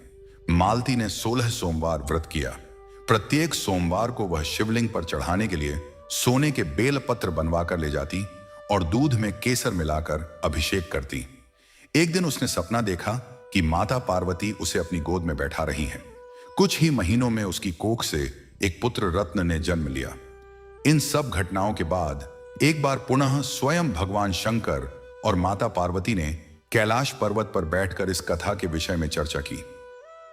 मालती ने 16 सोमवार व्रत किया। प्रत्येक सोमवार को वह शिवलिंग पर चढ़ाने के लिए सोने के बेल पत्र बनवा कर ले जाती और दूध में केसर मिलाकर अभिषेक करती। एक दिन उसने सपना देखा कि माता पार्वती उसे अपनी गोद में बैठा रही हैं। कुछ ही महीनों में उसकी कोख से एक पुत्र रत्न ने जन्म लिया। इन सब घटनाओं के बाद एक बार पुनः स्वयं भगवान शंकर और माता पार्वती ने कैलाश पर्वत पर बैठकर इस कथा के विषय में चर्चा की।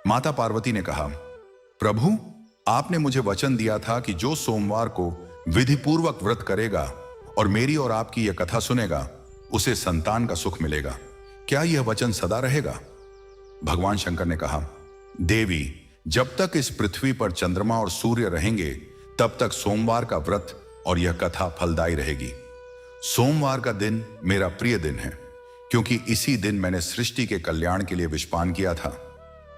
माता पार्वती ने कहा, प्रभु, आपने मुझे वचन दिया था कि जो सोमवार को विधिपूर्वक व्रत करेगा और मेरी और आपकी यह कथा सुनेगा उसे संतान का सुख मिलेगा। क्या यह वचन सदा रहेगा? भगवान शंकर ने कहा, देवी, जब तक इस पृथ्वी पर चंद्रमा और सूर्य रहेंगे तब तक सोमवार का व्रत और यह कथा फलदायी रहेगी। सोमवार का दिन मेरा प्रिय दिन है, क्योंकि इसी दिन मैंने सृष्टि के कल्याण के लिए विषपान किया था।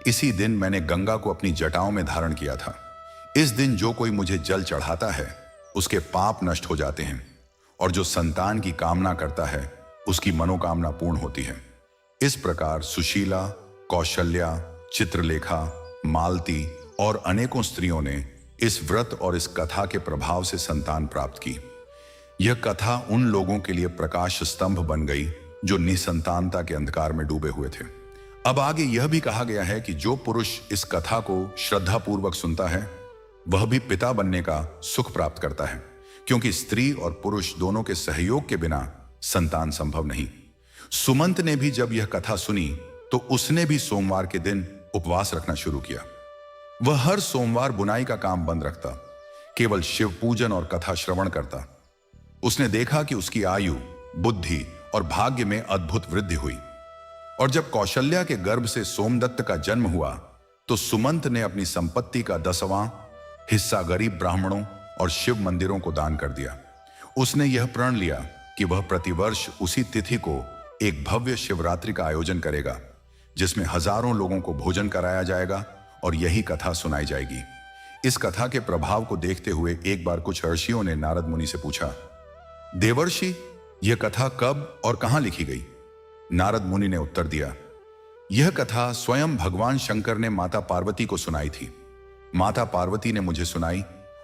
इसी दिन मैंने गंगा को अपनी जटाओं में धारण किया था। इस दिन जो कोई मुझे जल चढ़ाता है उसके पाप नष्ट हो जाते हैं, और जो संतान की कामना करता है उसकी मनोकामना पूर्ण होती है। इस प्रकार सुशीला, कौशल्या, चित्रलेखा, मालती और अनेकों स्त्रियों ने इस व्रत और इस कथा के प्रभाव से संतान प्राप्त की। यह कथा उन लोगों के लिए प्रकाश स्तंभ बन गई जो निसंतानता के अंधकार में डूबे हुए थे। अब आगे यह भी कहा गया है कि जो पुरुष इस कथा को श्रद्धापूर्वक सुनता है वह भी पिता बनने का सुख प्राप्त करता है, क्योंकि स्त्री और पुरुष दोनों के सहयोग के बिना संतान संभव नहीं। सुमंत ने भी जब यह कथा सुनी तो उसने भी सोमवार के दिन उपवास रखना शुरू किया। वह हर सोमवार बुनाई का काम बंद रखता, केवल शिव पूजन और कथा श्रवण करता। उसने देखा कि उसकी आयु, बुद्धि और भाग्य में अद्भुत वृद्धि हुई। और जब कौशल्या के गर्भ से सोमदत्त का जन्म हुआ तो सुमंत ने अपनी संपत्ति का 10वां हिस्सा गरीब ब्राह्मणों और शिव मंदिरों को दान कर दिया। उसने यह प्रण लिया कि वह प्रतिवर्ष उसी तिथि को एक भव्य शिवरात्रि का आयोजन करेगा, जिसमें हजारों लोगों को भोजन कराया जाएगा और यही कथा सुनाई जाएगी। इस कथा के प्रभाव को देखते हुए एक बार कुछ ऋषियों ने नारद मुनि से पूछा, देवर्षि, यह कथा कब और कहां लिखी गई? नारद मुनि ने उत्तर दिया, यह कथा स्वयं भगवान शंकर ने माता पार्वती को सुनाई थी। माता पार्वती ने मुझे सुनाई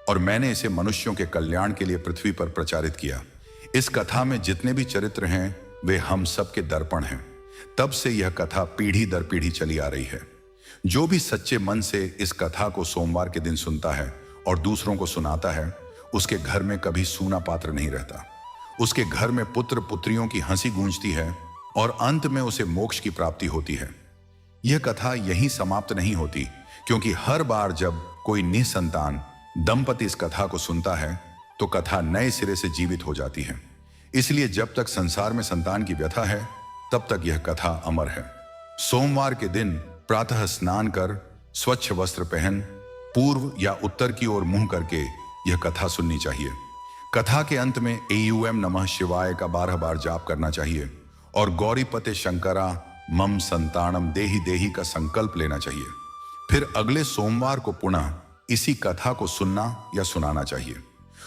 और मैंने इसे मनुष्यों के कल्याण के लिए पृथ्वी पर प्रचारित किया। इस कथा में जितने भी चरित्र हैं वे हम सब के दर्पण हैं। तब से यह कथा पीढ़ी दर पीढ़ी चली आ रही है। जो भी सच्चे मन से इस कथा को सोमवार के दिन सुनता है और दूसरों को सुनाता है, उसके घर में कभी सूना पात्र नहीं रहता। उसके घर में पुत्र पुत्रियों की हंसी गूंजती है और अंत में उसे मोक्ष की प्राप्ति होती है। यह कथा यहीं समाप्त नहीं होती, क्योंकि हर बार जब कोई निसंतान दंपति इस कथा को सुनता है तो कथा नए सिरे से जीवित हो जाती है। इसलिए जब तक संसार में संतान की व्यथा है तब तक यह कथा अमर है। सोमवार के दिन प्रातः स्नान कर स्वच्छ वस्त्र पहन पूर्व या उत्तर की ओर मुंह करके यह कथा सुननी चाहिए। कथा के अंत में एयूएम नमः शिवाय का 12 बार जाप करना चाहिए और गौरीपते शंकरा मम संतानम देहि देहि का संकल्प लेना चाहिए। फिर अगले सोमवार को पुनः इसी कथा को सुनना या सुनाना चाहिए।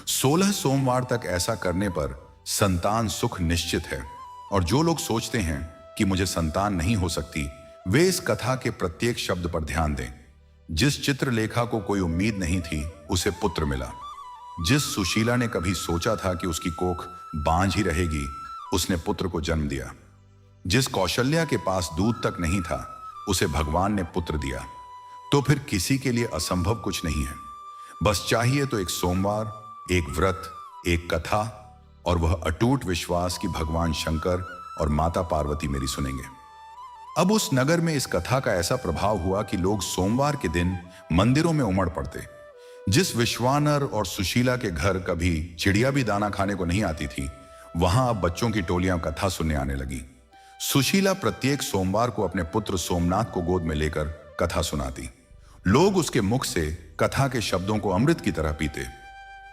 16 सोमवार तक ऐसा करने पर संतान सुख निश्चित है। और जो लोग सोचते हैं कि मुझे संतान नहीं हो सकती, वे इस कथा के प्रत्येक शब्द पर ध्यान दें। जिस चित्रलेखा को कोई उम्मीद नहीं थी उसे पुत्र मिला। जिस सुशीला ने कभी सोचा था कि उसकी कोख बांझ ही रहेगी, उसने पुत्र को जन्म दिया। जिस कौशल्या के पास दूध तक नहीं था उसे भगवान ने पुत्र दिया। तो फिर किसी के लिए असंभव कुछ नहीं है। बस चाहिए तो एक सोमवार, एक व्रत, एक कथा और वह अटूट विश्वास कि भगवान शंकर और माता पार्वती मेरी सुनेंगे। अब उस नगर में इस कथा का ऐसा प्रभाव हुआ कि लोग सोमवार के दिन मंदिरों में उमड़ पड़ते। जिस विश्वानर और सुशीला के घर कभी चिड़िया भी दाना खाने को नहीं आती थी, वहां अब बच्चों की टोलियां कथा सुनने आने लगी। सुशीला प्रत्येक सोमवार को अपने पुत्र सोमनाथ को गोद में लेकर कथा सुनाती। लोग उसके मुख से कथा के शब्दों को अमृत की तरह पीते।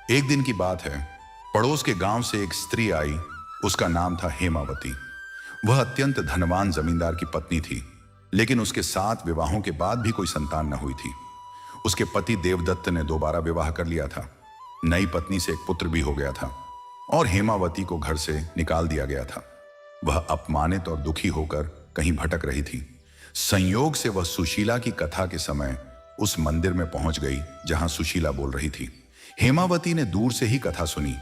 एक दिन की बात है, पड़ोस के गांव से एक स्त्री आई। उसका नाम था हेमावती। वह अत्यंत धनवान जमींदार की पत्नी थी, लेकिन उसके 7 विवाहों के बाद भी कोई संतान न हुई थी। उसके पति देवदत्त ने दोबारा विवाह कर लिया था। नई पत्नी से एक पुत्र भी हो गया था और हेमावती को घर से निकाल दिया गया था। वह अपमानित और दुखी होकर कहीं भटक रही थी। संयोग से वह सुशीला की कथा के समय उस मंदिर में पहुंच गई जहां सुशीला बोल रही थी। हेमावती ने दूर से ही कथा सुनी।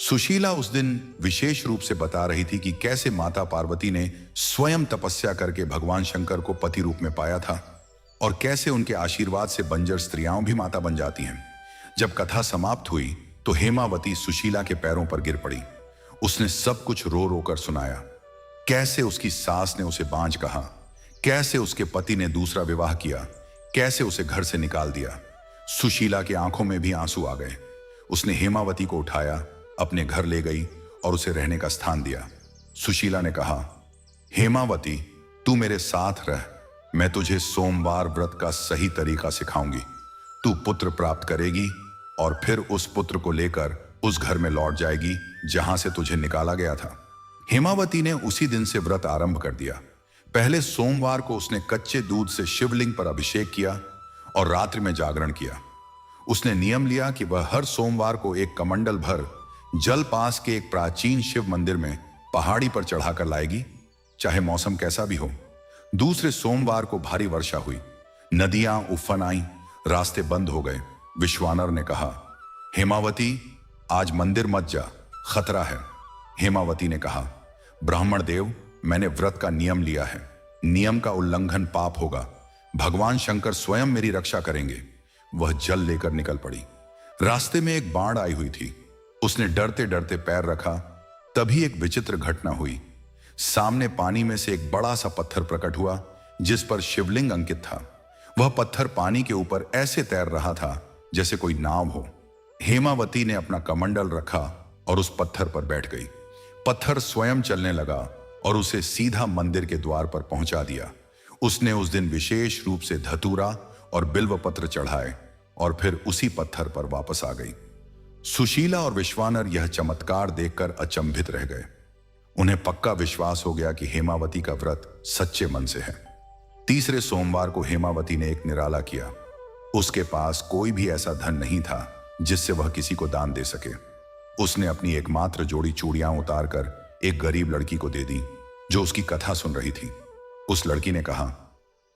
सुशीला उस दिन विशेष रूप से बता रही थी कि कैसे माता पार्वती ने स्वयं तपस्या करके भगवान शंकर को पति रूप में पाया था और कैसे उनके आशीर्वाद से बंजर स्त्रियां भी माता बन जाती हैं। जब कथा समाप्त हुई तो हेमावती सुशीला के पैरों पर गिर पड़ी। उसने सब कुछ रो रो कर सुनाया। कैसे उसकी सास ने उसे बांझ कहा, कैसे उसके पति ने दूसरा विवाह किया, कैसे उसे घर से निकाल दिया। सुशीला की आंखों में भी आंसू आ गए। उसने हेमावती को उठाया, अपने घर ले गई और उसे रहने का स्थान दिया। सुशीला ने कहा, हेमावती, तू मेरे साथ रह, मैं तुझे सोमवार व्रत का सही तरीका सिखाऊंगी। तू पुत्र प्राप्त करेगी और फिर उस पुत्र को लेकर उस घर में लौट जाएगी जहां से तुझे निकाला गया था। हेमावती ने उसी दिन से व्रत आरंभ कर दिया। पहले सोमवार को उसने कच्चे दूध से शिवलिंग पर अभिषेक किया और रात्रि में जागरण किया। उसने नियम लिया कि वह हर सोमवार को एक कमंडल भर जल पास के एक प्राचीन शिव मंदिर में पहाड़ी पर चढ़ाकर लाएगी, चाहे मौसम कैसा भी हो। दूसरे सोमवार को भारी वर्षा हुई, नदियां उफन आईं, रास्ते बंद हो गए। विश्वानर ने कहा, हेमावती, आज मंदिर मत जा, खतरा है। हेमावती ने कहा, ब्राह्मण देव, मैंने व्रत का नियम लिया है, नियम का उल्लंघन पाप होगा, भगवान शंकर स्वयं मेरी रक्षा करेंगे। वह जल लेकर निकल पड़ी। रास्ते में एक बाढ़ आई हुई थी। उसने डरते डरते पैर रखा, तभी एक विचित्र घटना हुई। सामने पानी में से एक बड़ा सा पत्थर प्रकट हुआ, जिस पर शिवलिंग अंकित था। वह पत्थर पानी के ऊपर ऐसे तैर रहा था जैसे कोई नाव हो। हेमावती ने अपना कमंडल रखा और उस पत्थर पर बैठ गई। पत्थर स्वयं चलने लगा और उसे सीधा मंदिर के द्वार पर पहुंचा दिया। उसने उस दिन विशेष रूप से धतूरा और बिल्व पत्र चढ़ाए और फिर उसी पत्थर पर वापस आ गई। सुशीला और विश्वानर यह चमत्कार देखकर अचंभित रह गए। उन्हें पक्का विश्वास हो गया कि हेमावती का व्रत सच्चे मन से है। तीसरे सोमवार को हेमावती ने एक निराला किया। उसके पास कोई भी ऐसा धन नहीं था जिससे वह किसी को दान दे सके। उसने अपनी एकमात्र जोड़ी चूड़ियां उतारकर एक गरीब लड़की को दे दी, जो उसकी कथा सुन रही थी। उस लड़की ने कहा,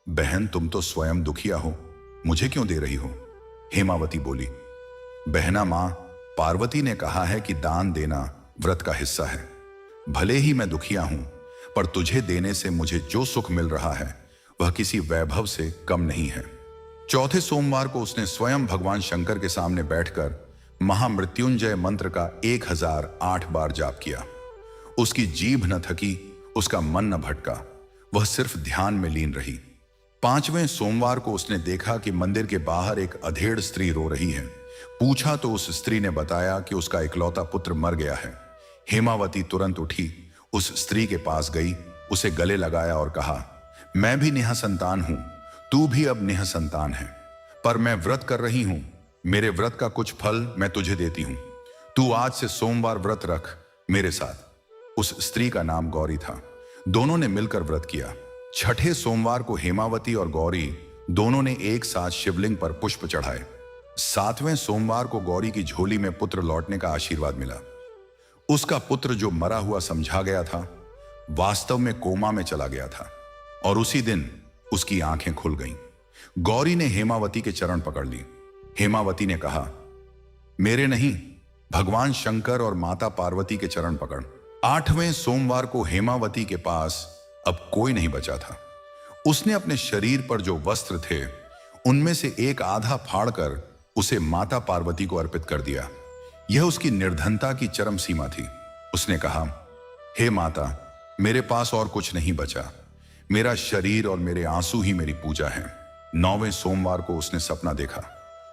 बहन, तुम तो स्वयं दुखिया हो, मुझे क्यों दे रही हो? हेमावती बोली, बहना मां, पार्वती ने कहा है कि दान देना व्रत का हिस्सा है। भले ही मैं दुखिया हूं, पर तुझे देने से मुझे जो सुख मिल रहा है वह किसी वैभव से कम नहीं है। चौथे सोमवार को उसने स्वयं भगवान शंकर के सामने बैठकर महामृत्युंजय मंत्र का 1008 बार जाप किया। उसकी जीभ न थकी, उसका मन न भटका, वह सिर्फ ध्यान में लीन रही। पांचवें सोमवार को उसने देखा कि मंदिर के बाहर एक अधेड़ स्त्री रो रही है। पूछा तो उस स्त्री ने बताया कि उसका इकलौता पुत्र मर गया है। हेमावती तुरंत उठी, उस स्त्री के पास गई, उसे गले लगाया और कहा, मैं भी नेह संतान हूं, तू भी अब नेह संतान है, पर मैं व्रत कर रही हूं। मेरे व्रत का कुछ फल मैं तुझे देती हूं। तू आज से सोमवार व्रत रख मेरे साथ। उस स्त्री का नाम गौरी था। दोनों ने मिलकर व्रत किया। छठे सोमवार को हेमावती और गौरी दोनों ने एक साथ शिवलिंग पर पुष्प चढ़ाए। सातवें सोमवार को गौरी की झोली में पुत्र लौटने का आशीर्वाद मिला। उसका पुत्र, जो मरा हुआ समझा गया था, वास्तव में कोमा में चला गया था और उसी दिन उसकी आंखें खुल गईं। गौरी ने हेमावती के चरण पकड़ ली। हेमावती ने कहा, मेरे नहीं, भगवान शंकर और माता पार्वती के चरण पकड़। आठवें सोमवार को हेमावती के पास अब कोई नहीं बचा था। उसने अपने शरीर पर जो वस्त्र थे उनमें से एक आधा फाड़कर उसे माता पार्वती को अर्पित कर दिया। यह उसकी निर्धनता की चरम सीमा थी। उसने कहा, हे माता, मेरे पास और कुछ नहीं बचा, मेरा शरीर और मेरे आंसू ही मेरी पूजा है। नौवें सोमवार को उसने सपना देखा।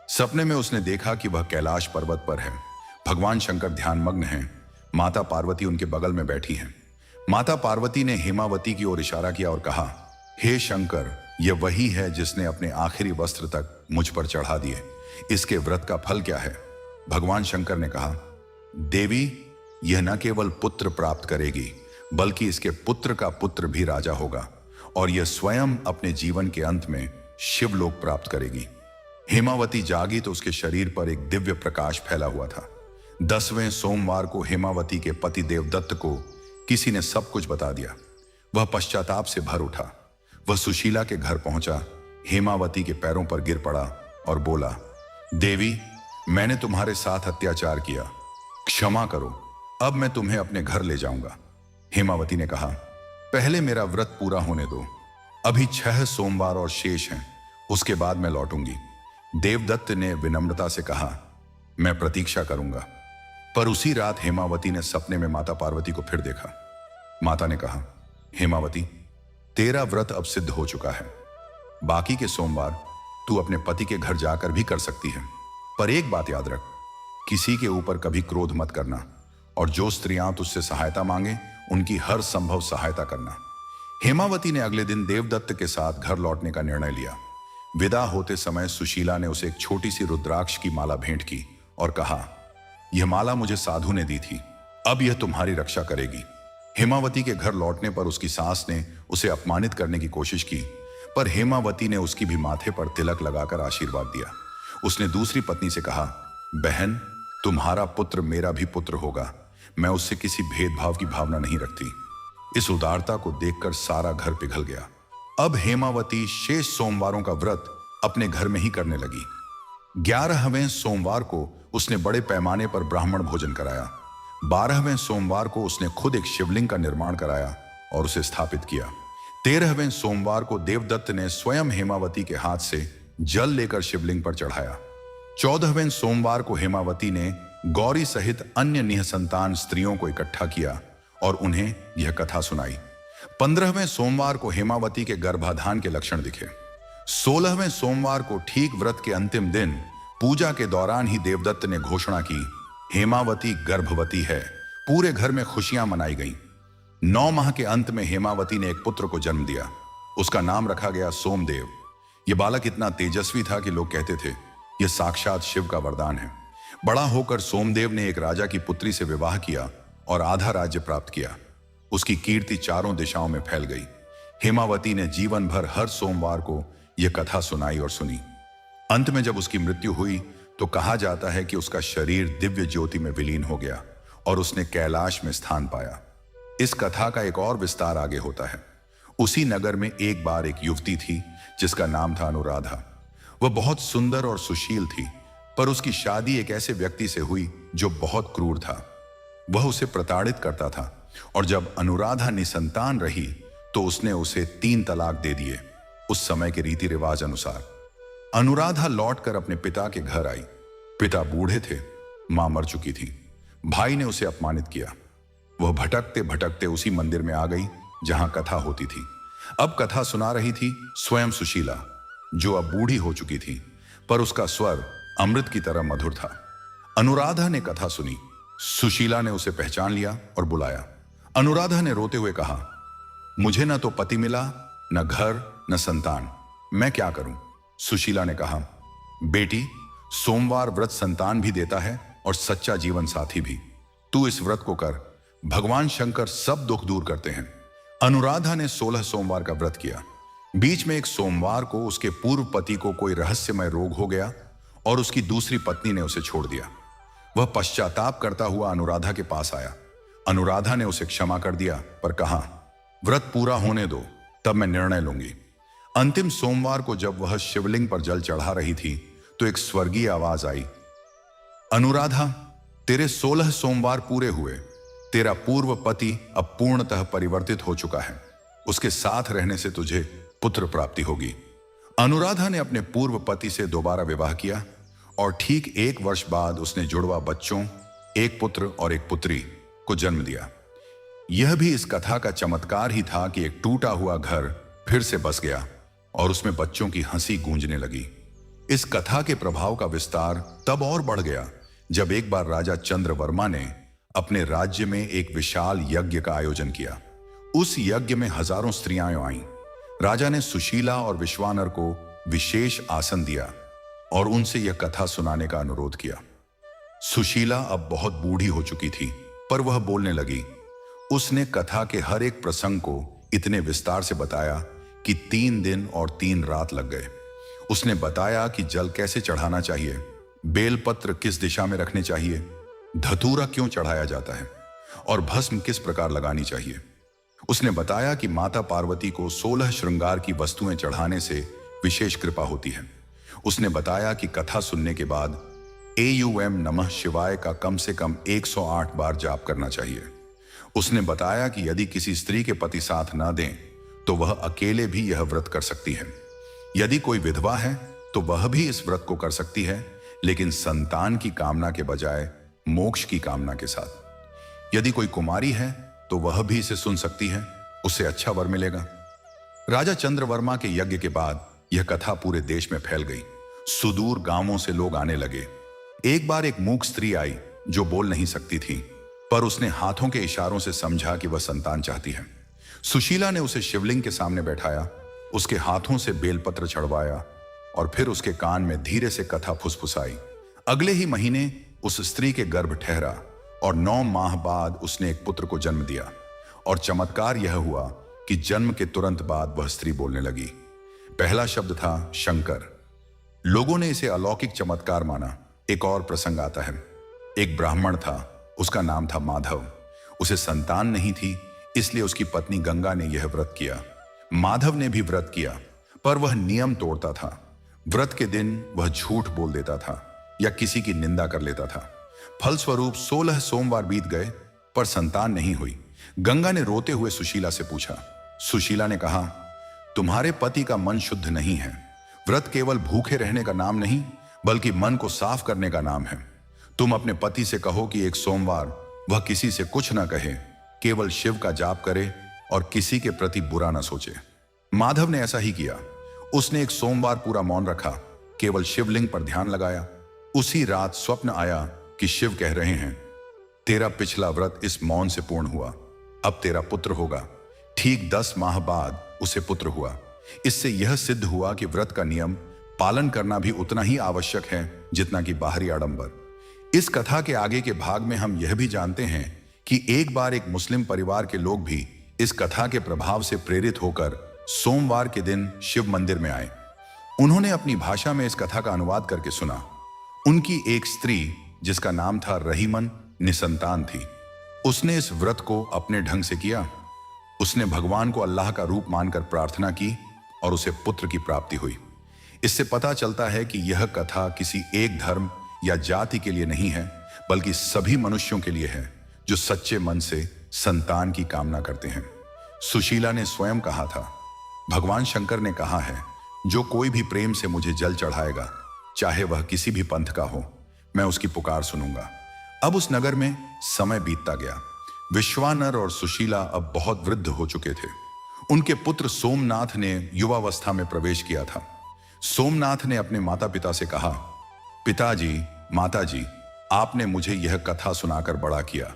सपने में उसने देखा कि वह कैलाश पर्वत पर है। भगवान शंकर ध्यानमग्न हैं। माता पार्वती उनके बगल में बैठी हैं। माता पार्वती ने हेमावती की ओर इशारा किया और कहा, हे शंकर, यह वही है जिसने अपने आखिरी वस्त्र तक मुझ पर चढ़ा दिए। इसके व्रत का फल क्या है? भगवान शंकर ने कहा, देवी, यह न केवल पुत्र प्राप्त करेगी, बल्कि इसके पुत्र का पुत्र भी राजा होगा और यह स्वयं अपने जीवन के अंत में शिवलोक प्राप्त करेगी। हेमावती जागी तो उसके शरीर पर एक दिव्य प्रकाश फैला हुआ था। 10वें सोमवार को हेमावती के पति देवदत्त को किसी ने सब कुछ बता दिया। वह पश्चाताप से भर उठा। वह सुशीला के घर पहुंचा, हेमावती के पैरों पर गिर पड़ा और बोला, देवी, मैंने तुम्हारे साथ अत्याचार किया, क्षमा करो, अब मैं तुम्हें अपने घर ले जाऊंगा। हेमावती ने कहा, पहले मेरा व्रत पूरा होने दो, अभी 6 सोमवार और शेष हैं, उसके बाद मैं लौटूंगी। देवदत्त ने विनम्रता से कहा, मैं प्रतीक्षा करूंगा। पर उसी रात हेमावती ने सपने में माता पार्वती को फिर देखा। माता ने कहा, हेमावती, तेरा व्रत अब सिद्ध हो चुका है। बाकी के सोमवार तू अपने पति के घर जाकर भी कर सकती है, पर एक बात याद रख, किसी के ऊपर कभी क्रोध मत करना और जो स्त्रियां तुझसे सहायता मांगे उनकी हर संभव सहायता करना। हेमावती ने अगले दिन देवदत्त के साथ घर लौटने का निर्णय लिया। विदा होते समय सुशीला ने उसे एक छोटी सी रुद्राक्ष की माला भेंट की और कहा, यह माला मुझे साधु ने दी थी, अब यह तुम्हारी रक्षा करेगी। हेमावती के घर लौटने पर उसकी सास ने उसे अपमानित करने की कोशिश की, पर हेमावती ने उसकी भी माथे पर तिलक लगाकर आशीर्वाद दिया। उसने दूसरी पत्नी से कहा, बहन, तुम्हारा पुत्र मेरा भी पुत्र होगा, मैं उससे किसी भेदभाव की भावना नहीं रखती। इस उदारता को देखकर सारा घर पिघल गया। अब हेमावती शेष सोमवारों का व्रत अपने घर में ही करने लगी। 11वें सोमवार को उसने बड़े पैमाने पर ब्राह्मण भोजन कराया। 12वें सोमवार को उसने खुद एक शिवलिंग का निर्माण कराया और उसे स्थापित किया। 13वें सोमवार को देवदत्त ने स्वयं हेमावती के हाथ से जल लेकर शिवलिंग पर चढ़ाया। 14वें सोमवार को हेमावती ने गौरी सहित अन्य निःसंतान स्त्रियों को इकट्ठा किया और उन्हें यह कथा सुनाई। 15वें सोमवार को हेमावती के गर्भाधान के लक्षण दिखे। 16वें सोमवार को ठीक व्रत के अंतिम दिन पूजा के दौरान ही देवदत्त ने घोषणा की, हेमावती गर्भवती है। पूरे घर में खुशियां मनाई गईं। 9 माह के अंत में हेमावती ने एक पुत्र को जन्म दिया। उसका नाम रखा गया सोमदेव। यह बालक इतना तेजस्वी था कि लोग कहते थे यह साक्षात शिव का वरदान है। बड़ा होकर सोमदेव ने एक राजा की पुत्री से विवाह किया और आधा राज्य प्राप्त किया। उसकी कीर्ति चारों दिशाओं में फैल गई। हेमावती ने जीवन भर हर सोमवार को यह कथा सुनाई और सुनी। अंत में जब उसकी मृत्यु हुई तो कहा जाता है कि उसका शरीर दिव्य ज्योति में विलीन हो गया और उसने कैलाश में स्थान पाया। इस कथा का एक और विस्तार आगे होता है। उसी नगर में एक बार एक युवती थी जिसका नाम था अनुराधा। वह बहुत सुंदर और सुशील थी, पर उसकी शादी एक ऐसे व्यक्ति से हुई जो बहुत क्रूर था। वह उसे प्रताड़ित करता था और जब अनुराधा निसंतान रही तो उसने उसे 3 तलाक दे दिए, उस समय के रीति रिवाज अनुसार। अनुराधा लौटकर अपने पिता के घर आई। पिता बूढ़े थे, मां मर चुकी थी। भाई ने उसे अपमानित किया। वह भटकते भटकते उसी मंदिर में आ गई जहां कथा होती थी। अब कथा सुना रही थी स्वयं सुशीला, जो अब बूढ़ी हो चुकी थी, पर उसका स्वर अमृत की तरह मधुर था। अनुराधा ने कथा सुनी। सुशीला ने उसे पहचान लिया और बुलाया। अनुराधा ने रोते हुए कहा, मुझे न तो पति मिला, न घर, न संतान, मैं क्या करूं? सुशीला ने कहा, बेटी, सोमवार व्रत संतान भी देता है और सच्चा जीवन साथी भी। तू इस व्रत को कर, भगवान शंकर सब दुख दूर करते हैं। अनुराधा ने 16 सोमवार का व्रत किया। बीच में एक सोमवार को उसके पूर्व पति को कोई रहस्यमय रोग हो गया और उसकी दूसरी पत्नी ने उसे छोड़ दिया। वह पश्चाताप करता हुआ अनुराधा के पास आया। अनुराधा ने उसे क्षमा कर दिया, पर कहा, व्रत पूरा होने दो, तब मैं निर्णय लूंगी। अंतिम सोमवार को जब वह शिवलिंग पर जल चढ़ा रही थी तो एक स्वर्गीय आवाज आई, अनुराधा, तेरे 16 सोमवार पूरे हुए। तेरा पूर्व पति अब पूर्णतः परिवर्तित हो चुका है। उसके साथ रहने से तुझे पुत्र प्राप्ति होगी। अनुराधा ने अपने पूर्व पति से दोबारा विवाह किया और ठीक 1 वर्ष बाद उसने जुड़वा बच्चों, एक पुत्र और एक पुत्री को जन्म दिया। यह भी इस कथा का चमत्कार ही था कि एक टूटा हुआ घर फिर से बस गया और उसमें बच्चों की हंसी गूंजने लगी। इस कथा के प्रभाव का विस्तार तब और बढ़ गया जब एक बार राजा चंद्रवर्मा ने अपने राज्य में एक विशाल यज्ञ का आयोजन किया। उस यज्ञ में हजारों स्त्रियां आईं। राजा ने सुशीला और विश्वानर को विशेष आसन दिया और उनसे यह कथा सुनाने का अनुरोध किया। सुशीला अब बहुत बूढ़ी हो चुकी थी, पर वह बोलने लगी। उसने कथा के हर एक प्रसंग को इतने विस्तार से बताया कि 3 दिन और 3 रात लग गए। उसने बताया कि जल कैसे चढ़ाना चाहिए, बेलपत्र किस दिशा में रखने चाहिए, धतूरा क्यों चढ़ाया जाता है और भस्म किस प्रकार लगानी चाहिए। उसने बताया कि माता पार्वती को 16 श्रृंगार की वस्तुएं चढ़ाने से विशेष कृपा होती है। उसने बताया कि कथा सुनने के बाद AUM नमः शिवाय का कम से कम 108 बार जाप करना चाहिए। उसने बताया कि यदि किसी स्त्री के पति साथ ना दें तो वह अकेले भी यह व्रत कर सकती है। यदि कोई विधवा है तो वह भी इस व्रत को कर सकती है, लेकिन संतान की कामना के बजाय मोक्ष की कामना के साथ। यदि कोई कुमारी है तो वह भी इसे सुन सकती है, उससे अच्छा वर मिलेगा। राजा चंद्रवर्मा के यज्ञ के बाद यह कथा पूरे देश में फैल गई। सुदूर गांवों से लोग आने लगे। एक बार एक मूक स्त्री आई जो बोल नहीं सकती थी, पर उसने हाथों के इशारों से समझा कि वह संतान चाहती है। सुशीला ने उसे शिवलिंग के सामने बैठाया, उसके हाथों से बेलपत्र चढ़वाया और फिर उसके कान में धीरे से कथा फुसफुसाई। अगले ही महीने उस स्त्री के गर्भ ठहरा और 9 माह बाद उसने एक पुत्र को जन्म दिया। और चमत्कार यह हुआ कि जन्म के तुरंत बाद वह स्त्री बोलने लगी। पहला शब्द था शंकर। लोगों ने इसे अलौकिक चमत्कार माना। एक और प्रसंग आता है। एक ब्राह्मण था, उसका नाम था माधव। उसे संतान नहीं थी, इसलिए उसकी पत्नी गंगा ने यह व्रत किया। माधव ने भी व्रत किया, पर वह नियम तोड़ता था। व्रत के दिन वह झूठ बोल देता था या किसी की निंदा कर लेता था। फलस्वरूप 16 सोमवार बीत गए, पर संतान नहीं हुई। गंगा ने रोते हुए सुशीला से पूछा। सुशीला ने कहा, तुम्हारे पति का मन शुद्ध नहीं है। व्रत केवल भूखे रहने का नाम नहीं, बल्कि मन को साफ करने का नाम है। तुम अपने पति से कहो कि एक सोमवार वह किसी से कुछ न कहे, केवल शिव का जाप करे और किसी के प्रति बुरा न सोचे। माधव ने ऐसा ही किया। उसने एक सोमवार पूरा मौन रखा, केवल शिवलिंग पर ध्यान लगाया। उसी रात स्वप्न आया कि शिव कह रहे हैं, तेरा पिछला व्रत इस मौन से पूर्ण हुआ, अब तेरा पुत्र होगा। ठीक 10 माह बाद उसे पुत्र हुआ। इससे यह सिद्ध हुआ कि व्रत का नियम पालन करना भी उतना ही आवश्यक है जितना कि बाहरी आडंबर। इस कथा के आगे के भाग में हम यह भी जानते हैं कि एक बार एक मुस्लिम परिवार के लोग भी इस कथा के प्रभाव से प्रेरित होकर सोमवार के दिन शिव मंदिर में आए। उन्होंने अपनी भाषा में इस कथा का अनुवाद करके सुना। उनकी एक स्त्री जिसका नाम था रहीमन निसंतान थी। उसने इस व्रत को अपने ढंग से किया। उसने भगवान को अल्लाह का रूप मानकर प्रार्थना की और उसे पुत्र की प्राप्ति हुई। इससे पता चलता है कि यह कथा किसी एक धर्म या जाति के लिए नहीं है, बल्कि सभी मनुष्यों के लिए है जो सच्चे मन से संतान की कामना करते हैं। सुशीला ने स्वयं कहा था, भगवान शंकर ने कहा है, जो कोई भी प्रेम से मुझे जल चढ़ाएगा, चाहे वह किसी भी पंथ का हो, मैं उसकी पुकार सुनूंगा। अब उस नगर में समय बीतता गया। विश्वानर और सुशीला अब बहुत वृद्ध हो चुके थे। उनके पुत्र सोमनाथ ने युवावस्था में प्रवेश किया था। सोमनाथ ने अपने माता पिता से कहा, पिताजी, माताजी, आपने मुझे यह कथा सुनाकर बड़ा किया।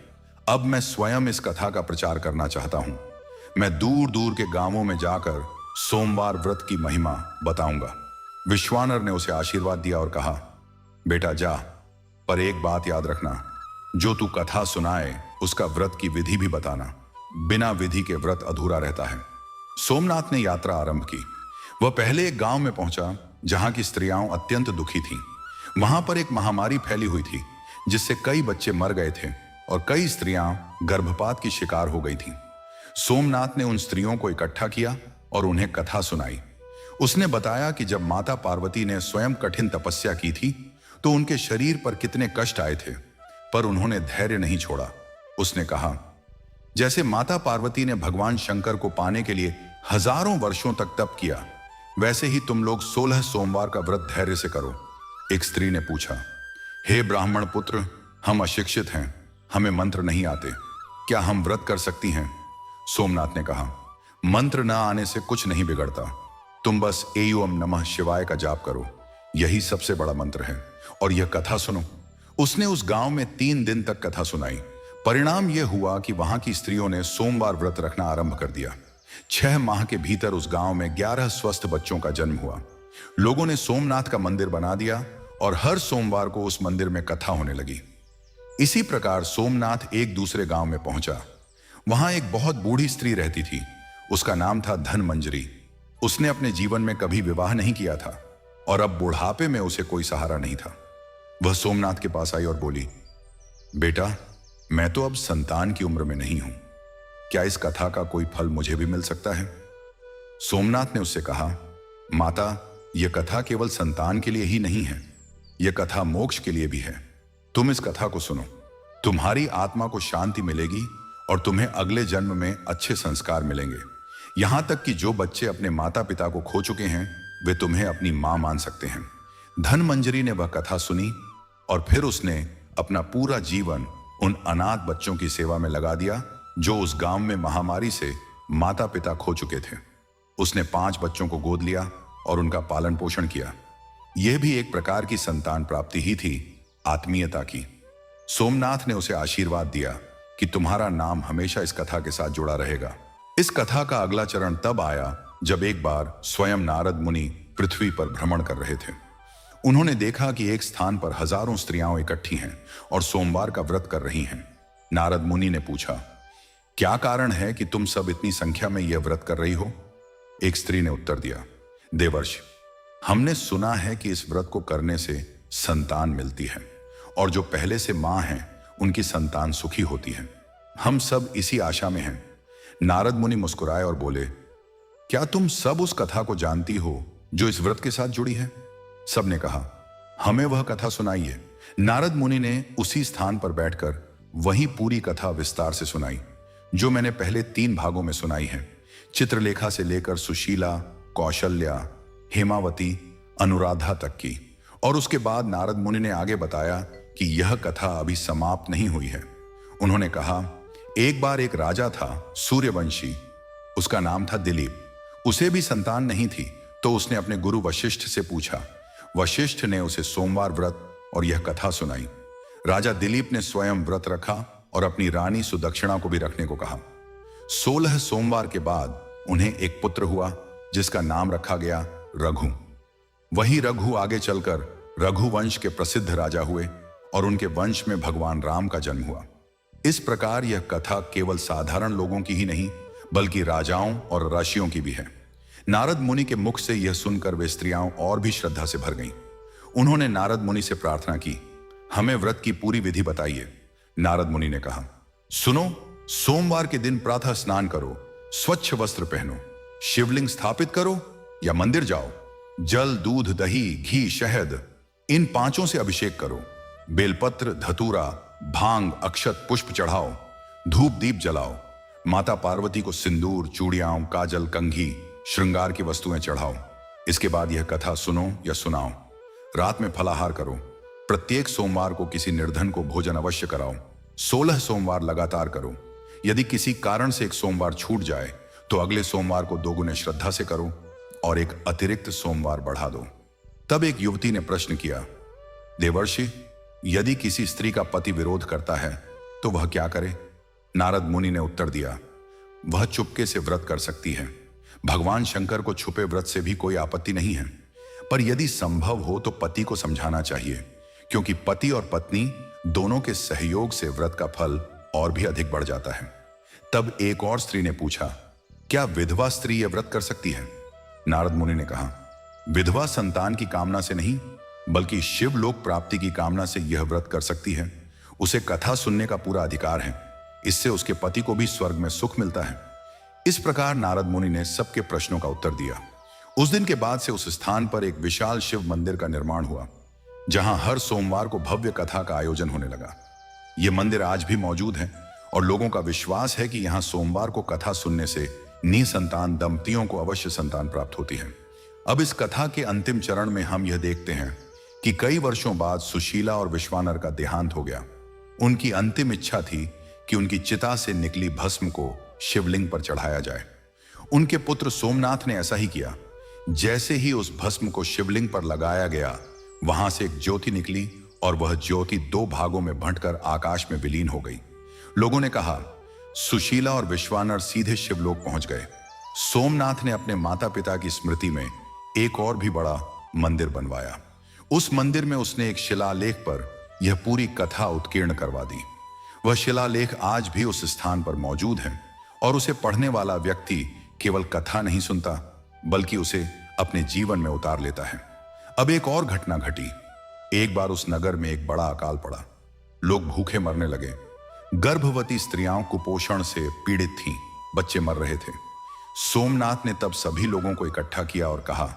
अब मैं स्वयं इस कथा का प्रचार करना चाहता हूं। मैं दूर दूर के गांवों में जाकर सोमवार व्रत की महिमा बताऊंगा। विश्वानर ने उसे आशीर्वाद दिया और कहा, बेटा जा, पर एक बात याद रखना, जो तू कथा सुनाए उसका व्रत की विधि भी बताना। बिना विधि के व्रत अधूरा रहता है। सोमनाथ ने यात्रा आरंभ की। वह पहले एक गांव में पहुंचा जहां की स्त्रियां अत्यंत दुखी थीं। वहां पर एक महामारी फैली हुई थी जिससे कई बच्चे मर गए थे और कई स्त्रियां गर्भपात की शिकार हो गई थीं। सोमनाथ ने उन स्त्रियों को इकट्ठा किया और उन्हें कथा सुनाई। उसने बताया कि जब माता पार्वती ने स्वयं कठिन तपस्या की थी तो उनके शरीर पर कितने कष्ट आए थे, पर उन्होंने धैर्य नहीं छोड़ा। उसने कहा, जैसे माता पार्वती ने भगवान शंकर को पाने के लिए हजारों वर्षों तक तप किया, वैसे ही तुम लोग 16 सोमवार का व्रत धैर्य से करो। एक स्त्री ने पूछा, हे ब्राह्मण पुत्र, हम अशिक्षित हैं, हमें मंत्र नहीं आते, क्या हम व्रत कर सकती हैं? सोमनाथ ने कहा, मंत्र न आने से कुछ नहीं बिगड़ता, तुम बस एयम नमः शिवाय का जाप करो, यही सबसे बड़ा मंत्र है, और यह कथा सुनो। उसने उस गांव में 3 दिन तक कथा सुनाई। परिणाम यह हुआ कि वहां की स्त्रियों ने सोमवार व्रत रखना आरंभ कर दिया। 6 माह के भीतर उस गांव में 11 स्वस्थ बच्चों का जन्म हुआ। लोगों ने सोमनाथ का मंदिर बना दिया और हर सोमवार को उस मंदिर में कथा होने लगी। इसी प्रकार सोमनाथ एक दूसरे गांव में पहुंचा। वहां एक बहुत बूढ़ी स्त्री रहती थी। उसका नाम था धनमंजरी। उसने अपने जीवन में कभी विवाह नहीं किया था और अब बुढ़ापे में उसे कोई सहारा नहीं था। वह सोमनाथ के पास आई और बोली, बेटा, मैं तो अब संतान की उम्र में नहीं हूं, क्या इस कथा का कोई फल मुझे भी मिल सकता है? सोमनाथ ने उससे कहा, माता, यह कथा केवल संतान के लिए ही नहीं है, यह कथा मोक्ष के लिए भी है। तुम इस कथा को सुनो, तुम्हारी आत्मा को शांति मिलेगी और तुम्हें अगले जन्म में अच्छे संस्कार मिलेंगे। यहां तक कि जो बच्चे अपने माता पिता को खो चुके हैं, वे तुम्हें अपनी मां मान सकते हैं। धनमंजरी ने वह कथा सुनी और फिर उसने अपना पूरा जीवन उन अनाथ बच्चों की सेवा में लगा दिया जो उस गांव में महामारी से माता पिता खो चुके थे। उसने 5 बच्चों को गोद लिया और उनका पालन पोषण किया। यह भी एक प्रकार की संतान प्राप्ति ही थी, आत्मीयता की। सोमनाथ ने उसे आशीर्वाद दिया कि तुम्हारा नाम हमेशा इस कथा के साथ जुड़ा रहेगा। इस कथा का अगला चरण तब आया जब एक बार स्वयं नारद मुनि पृथ्वी पर भ्रमण कर रहे थे। उन्होंने देखा कि एक स्थान पर हजारों स्त्रियां इकट्ठी हैं और सोमवार का व्रत कर रही हैं। नारद मुनि ने पूछा, क्या कारण है कि तुम सब इतनी संख्या में यह व्रत कर रही हो? एक स्त्री ने उत्तर दिया, देवर्षि, हमने सुना है कि इस व्रत को करने से संतान मिलती है और जो पहले से मां हैं उनकी संतान सुखी होती है। हम सब इसी आशा में हैं। नारद मुनि मुस्कुराए और बोले, क्या तुम सब उस कथा को जानती हो जो इस व्रत के साथ जुड़ी है? सबने कहा, हमें वह कथा सुनाइए। नारद मुनि ने उसी स्थान पर बैठकर वही पूरी कथा विस्तार से सुनाई जो मैंने पहले 3 भागों में सुनाई है, चित्रलेखा से लेकर सुशीला, कौशल्या, हेमावती, अनुराधा तक की। और उसके बाद नारद मुनि ने आगे बताया कि यह कथा अभी समाप्त नहीं हुई है। उन्होंने कहा, एक बार एक राजा था, सूर्यवंशी। उसका नाम था दिलीप। उसे भी संतान नहीं थी, तो उसने अपने गुरु वशिष्ठ से पूछा। वशिष्ठ ने उसे सोमवार व्रत और यह कथा सुनाई। राजा दिलीप ने स्वयं व्रत रखा और अपनी रानी सुदक्षिणा को भी रखने को कहा। 16 सोमवार के बाद उन्हें एक पुत्र हुआ जिसका नाम रखा गया रघु। वही रघु आगे चलकर रघुवंश के प्रसिद्ध राजा हुए और उनके वंश में भगवान राम का जन्म हुआ। इस प्रकार यह कथा केवल साधारण लोगों की ही नहीं बल्कि राजाओं और ऋषियों की भी है। नारद मुनि के मुख से यह सुनकर वे स्त्रियां और भी श्रद्धा से भर गईं। उन्होंने नारद मुनि से प्रार्थना की, हमें व्रत की पूरी विधि बताइए। नारद मुनि ने कहा, सुनो, सोमवार के दिन प्रातः स्नान करो, स्वच्छ वस्त्र पहनो, शिवलिंग स्थापित करो या मंदिर जाओ, जल, दूध, दही, घी, शहद इन 5 से अभिषेक करो, बेलपत्र, धतूरा, भांग, अक्षत, पुष्प चढ़ाओ, धूप दीप जलाओ, माता पार्वती को सिंदूर, चूड़ियां, काजल, कंघी, श्रृंगार की वस्तुएं चढ़ाओ। इसके बाद यह कथा सुनो या सुनाओ। रात में फलाहार करो। प्रत्येक सोमवार को किसी निर्धन को भोजन अवश्य कराओ। 16 सोमवार लगातार करो। यदि किसी कारण से एक सोमवार छूट जाए तो अगले सोमवार को 2 गुने श्रद्धा से करो और एक अतिरिक्त सोमवार बढ़ा दो। तब एक युवती ने प्रश्न किया, देवर्षि, यदि किसी स्त्री का पति विरोध करता है तो वह क्या करे? नारद मुनि ने उत्तर दिया, वह चुपके से व्रत कर सकती है। भगवान शंकर को छुपे व्रत से भी कोई आपत्ति नहीं है, पर यदि संभव हो तो पति को समझाना चाहिए, क्योंकि पति और पत्नी दोनों के सहयोग से व्रत का फल और भी अधिक बढ़ जाता है। तब एक और स्त्री ने पूछा, क्या विधवा स्त्री यह व्रत कर सकती है? नारद मुनि ने कहा, विधवा संतान की कामना से नहीं बल्कि शिवलोक प्राप्ति की कामना से यह व्रत कर सकती है। उसे कथा सुनने का पूरा अधिकार है। इससे उसके पति को भी स्वर्ग में सुख मिलता है। इस प्रकार नारद मुनि ने सबके प्रश्नों का उत्तर दिया। उस दिन के बाद से उस स्थान पर एक विशाल शिव मंदिर का निर्माण हुआ, जहां हर सोमवार को भव्य कथा का आयोजन होने लगा। यह मंदिर आज भी मौजूद है और लोगों का विश्वास है कि यहां सोमवार को कथा सुनने से निसंतान दंपतियों को अवश्य संतान प्राप्त होती है। अब इस कथा के अंतिम चरण में हम यह देखते हैं कि कई वर्षों बाद सुशीला और विश्वानर का देहांत हो गया। उनकी अंतिम इच्छा थी कि उनकी चिता से निकली भस्म को शिवलिंग पर चढ़ाया जाए। उनके पुत्र सोमनाथ ने ऐसा ही किया। जैसे ही उस भस्म को शिवलिंग पर लगाया गया, वहां से एक ज्योति निकली और वह ज्योति 2 भागों में बंटकर आकाश में विलीन हो गई। लोगों ने कहा, सुशीला और विश्वानर सीधे शिवलोक पहुंच गए। सोमनाथ ने अपने माता पिता की स्मृति में एक और भी बड़ा मंदिर बनवाया। उस मंदिर में उसने एक शिलालेख पर यह पूरी कथा उत्कीर्ण करवा दी। वह शिलालेख आज भी उस स्थान पर मौजूद है और उसे पढ़ने वाला व्यक्ति केवल कथा नहीं सुनता बल्कि उसे अपने जीवन में उतार लेता है। अब एक और घटना घटी। एक बार उस नगर में एक बड़ा अकाल पड़ा। लोग भूखे मरने लगे। गर्भवती स्त्रियां कुपोषण से पीड़ित थीं, बच्चे मर रहे थे। सोमनाथ ने तब सभी लोगों को इकट्ठा किया और कहा,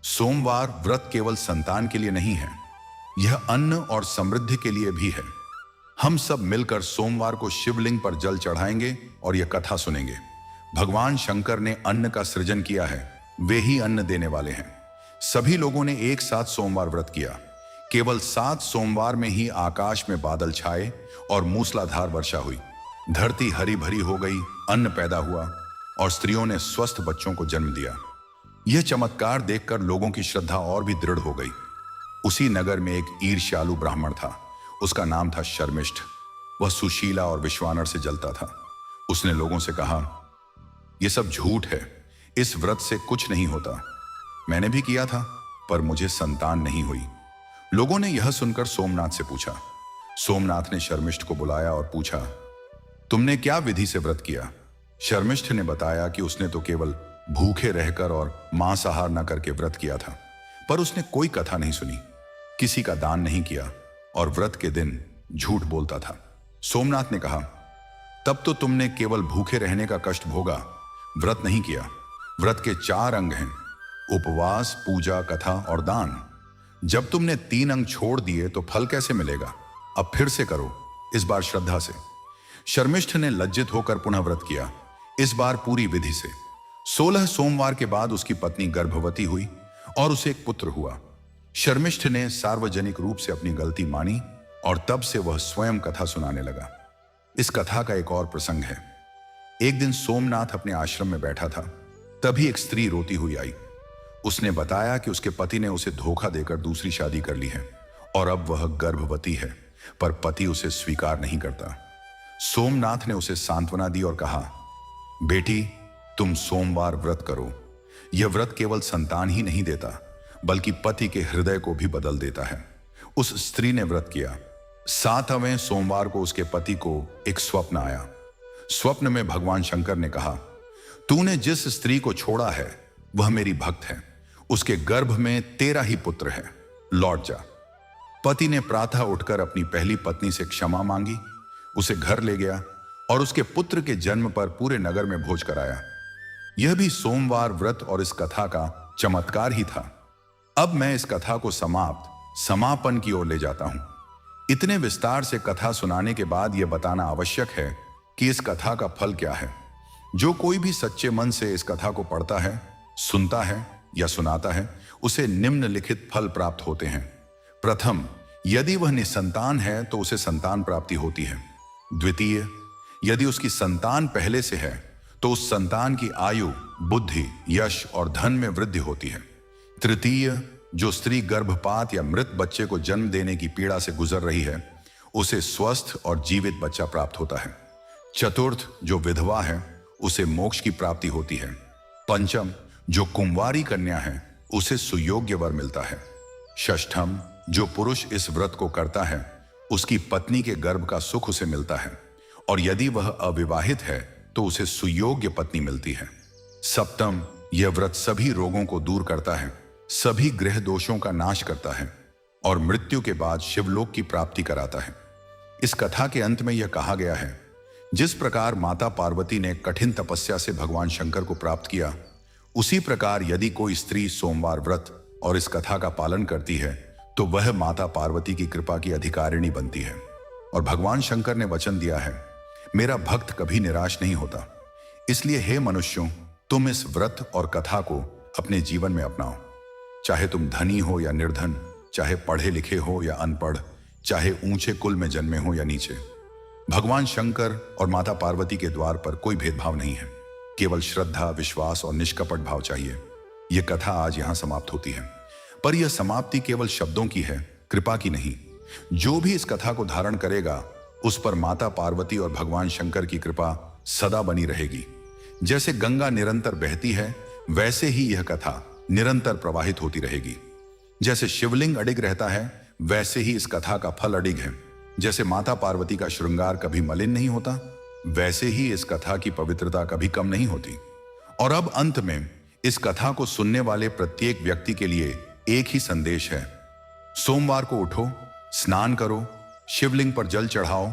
सोमवार व्रत केवल संतान के लिए नहीं है, यह अन्न और समृद्धि के लिए भी है। हम सब मिलकर सोमवार को शिवलिंग पर जल चढ़ाएंगे और यह कथा सुनेंगे। भगवान शंकर ने अन्न का सृजन किया है, वे ही अन्न देने वाले हैं। सभी लोगों ने एक साथ सोमवार व्रत किया। केवल 7 सोमवार में ही आकाश में बादल छाए और मूसलाधार वर्षा हुई। धरती हरी भरी हो गई, अन्न पैदा हुआ और स्त्रियों ने स्वस्थ बच्चों को जन्म दिया। यह चमत्कार देखकर लोगों की श्रद्धा और भी दृढ़ हो गई। उसी नगर में एक ईर्ष्यालु ब्राह्मण था। उसका नाम था शर्मिष्ठ। वह सुशीला और विश्वानर से जलता था। उसने लोगों से कहा, यह सब झूठ है, इस व्रत से कुछ नहीं होता। मैंने भी किया था पर मुझे संतान नहीं हुई। लोगों ने यह सुनकर सोमनाथ से पूछा। सोमनाथ ने शर्मिष्ठ को बुलाया और पूछा, तुमने क्या विधि से व्रत किया? शर्मिष्ठ ने बताया कि उसने तो केवल भूखे रहकर और मांसाहार न करके व्रत किया था, पर उसने कोई कथा नहीं सुनी, किसी का दान नहीं किया और व्रत के दिन झूठ बोलता था। सोमनाथ ने कहा, तब तो तुमने केवल भूखे रहने का कष्ट भोगा, व्रत नहीं किया। व्रत के 4 अंग हैं, उपवास, पूजा, कथा और दान। जब तुमने 3 अंग छोड़ दिए तो फल कैसे मिलेगा? अब फिर से करो, इस बार श्रद्धा से। शर्मिष्ठ ने लज्जित होकर पुनः व्रत किया, इस बार पूरी विधि से। 16 सोमवार के बाद उसकी पत्नी गर्भवती हुई और उसे एक पुत्र हुआ। शर्मिष्ठ ने सार्वजनिक रूप से अपनी गलती मानी और तब से वह स्वयं कथा सुनाने लगा। इस कथा का एक और प्रसंग है। एक दिन सोमनाथ अपने आश्रम में बैठा था, तभी एक स्त्री रोती हुई आई। उसने बताया कि उसके पति ने उसे धोखा देकर दूसरी शादी कर ली है और अब वह गर्भवती है, पर पति उसे स्वीकार नहीं करता। सोमनाथ ने उसे सांत्वना दी और कहा, बेटी, तुम सोमवार व्रत करो। यह व्रत केवल संतान ही नहीं देता, बल्कि पति के हृदय को भी बदल देता है। उस स्त्री ने व्रत किया। 7वें सोमवार को उसके पति को एक स्वप्न आया। स्वप्न में भगवान शंकर ने कहा, तूने जिस स्त्री को छोड़ा है वह मेरी भक्त है, उसके गर्भ में तेरा ही पुत्र है, लौट जा। पति ने प्रातः उठकर अपनी पहली पत्नी से क्षमा मांगी, उसे घर ले गया और उसके पुत्र के जन्म पर पूरे नगर में भोज कराया। यह भी सोमवार व्रत और इस कथा का चमत्कार ही था। अब मैं इस कथा को समापन की ओर ले जाता हूं। इतने विस्तार से कथा सुनाने के बाद यह बताना आवश्यक है कि इस कथा का फल क्या है। जो कोई भी सच्चे मन से इस कथा को पढ़ता है, सुनता है या सुनाता है, उसे निम्नलिखित फल प्राप्त होते हैं। प्रथम, यदि वह निसंतान है तो उसे संतान प्राप्ति होती है। द्वितीय, यदि उसकी संतान पहले से है तो उस संतान की आयु, बुद्धि, यश और धन में वृद्धि होती है। तृतीय, जो स्त्री गर्भपात या मृत बच्चे को जन्म देने की पीड़ा से गुजर रही है, उसे स्वस्थ और जीवित बच्चा प्राप्त होता है। चतुर्थ, जो विधवा है उसे मोक्ष की प्राप्ति होती है। पंचम, जो कुंवारी कन्या है उसे सुयोग्य वर मिलता है। षष्ठम, जो पुरुष इस व्रत को करता है उसकी पत्नी के गर्भ का सुख उसे मिलता है और यदि वह अविवाहित है तो उसे सुयोग्य पत्नी मिलती है। सप्तम, यह व्रत सभी रोगों को दूर करता है, सभी ग्रह दोषों का नाश करता है और मृत्यु के बाद शिवलोक की प्राप्ति कराता है। इस कथा के अंत में यह कहा गया है, जिस प्रकार माता पार्वती ने कठिन तपस्या से भगवान शंकर को प्राप्त किया, उसी प्रकार यदि कोई स्त्री सोमवार व्रत और इस कथा का पालन करती है तो वह माता पार्वती की कृपा की अधिकारिणी बनती है। और भगवान शंकर ने वचन दिया है, मेरा भक्त कभी निराश नहीं होता। इसलिए हे मनुष्यों, तुम इस व्रत और कथा को अपने जीवन में अपनाओ। चाहे तुम धनी हो या निर्धन, चाहे पढ़े लिखे हो या अनपढ़, चाहे ऊंचे कुल में जन्मे हो या नीचे, भगवान शंकर और माता पार्वती के द्वार पर कोई भेदभाव नहीं है। केवल श्रद्धा, विश्वास और निष्कपट भाव चाहिए। यह कथा आज यहां समाप्त होती है, पर यह समाप्ति केवल शब्दों की है, कृपा की नहीं। जो भी इस कथा को धारण करेगा उस पर माता पार्वती और भगवान शंकर की कृपा सदा बनी रहेगी। जैसे गंगा निरंतर बहती है, वैसे ही यह कथा निरंतर प्रवाहित होती रहेगी। जैसे शिवलिंग अडिग रहता है, वैसे ही इस कथा का फल अडिग है। जैसे माता पार्वती का श्रृंगार कभी मलिन नहीं होता, वैसे ही इस कथा की पवित्रता कभी कम नहीं होती। और अब अंत में इस कथा को सुनने वाले प्रत्येक व्यक्ति के लिए एक ही संदेश है। सोमवार को उठो, स्नान करो, शिवलिंग पर जल चढ़ाओ,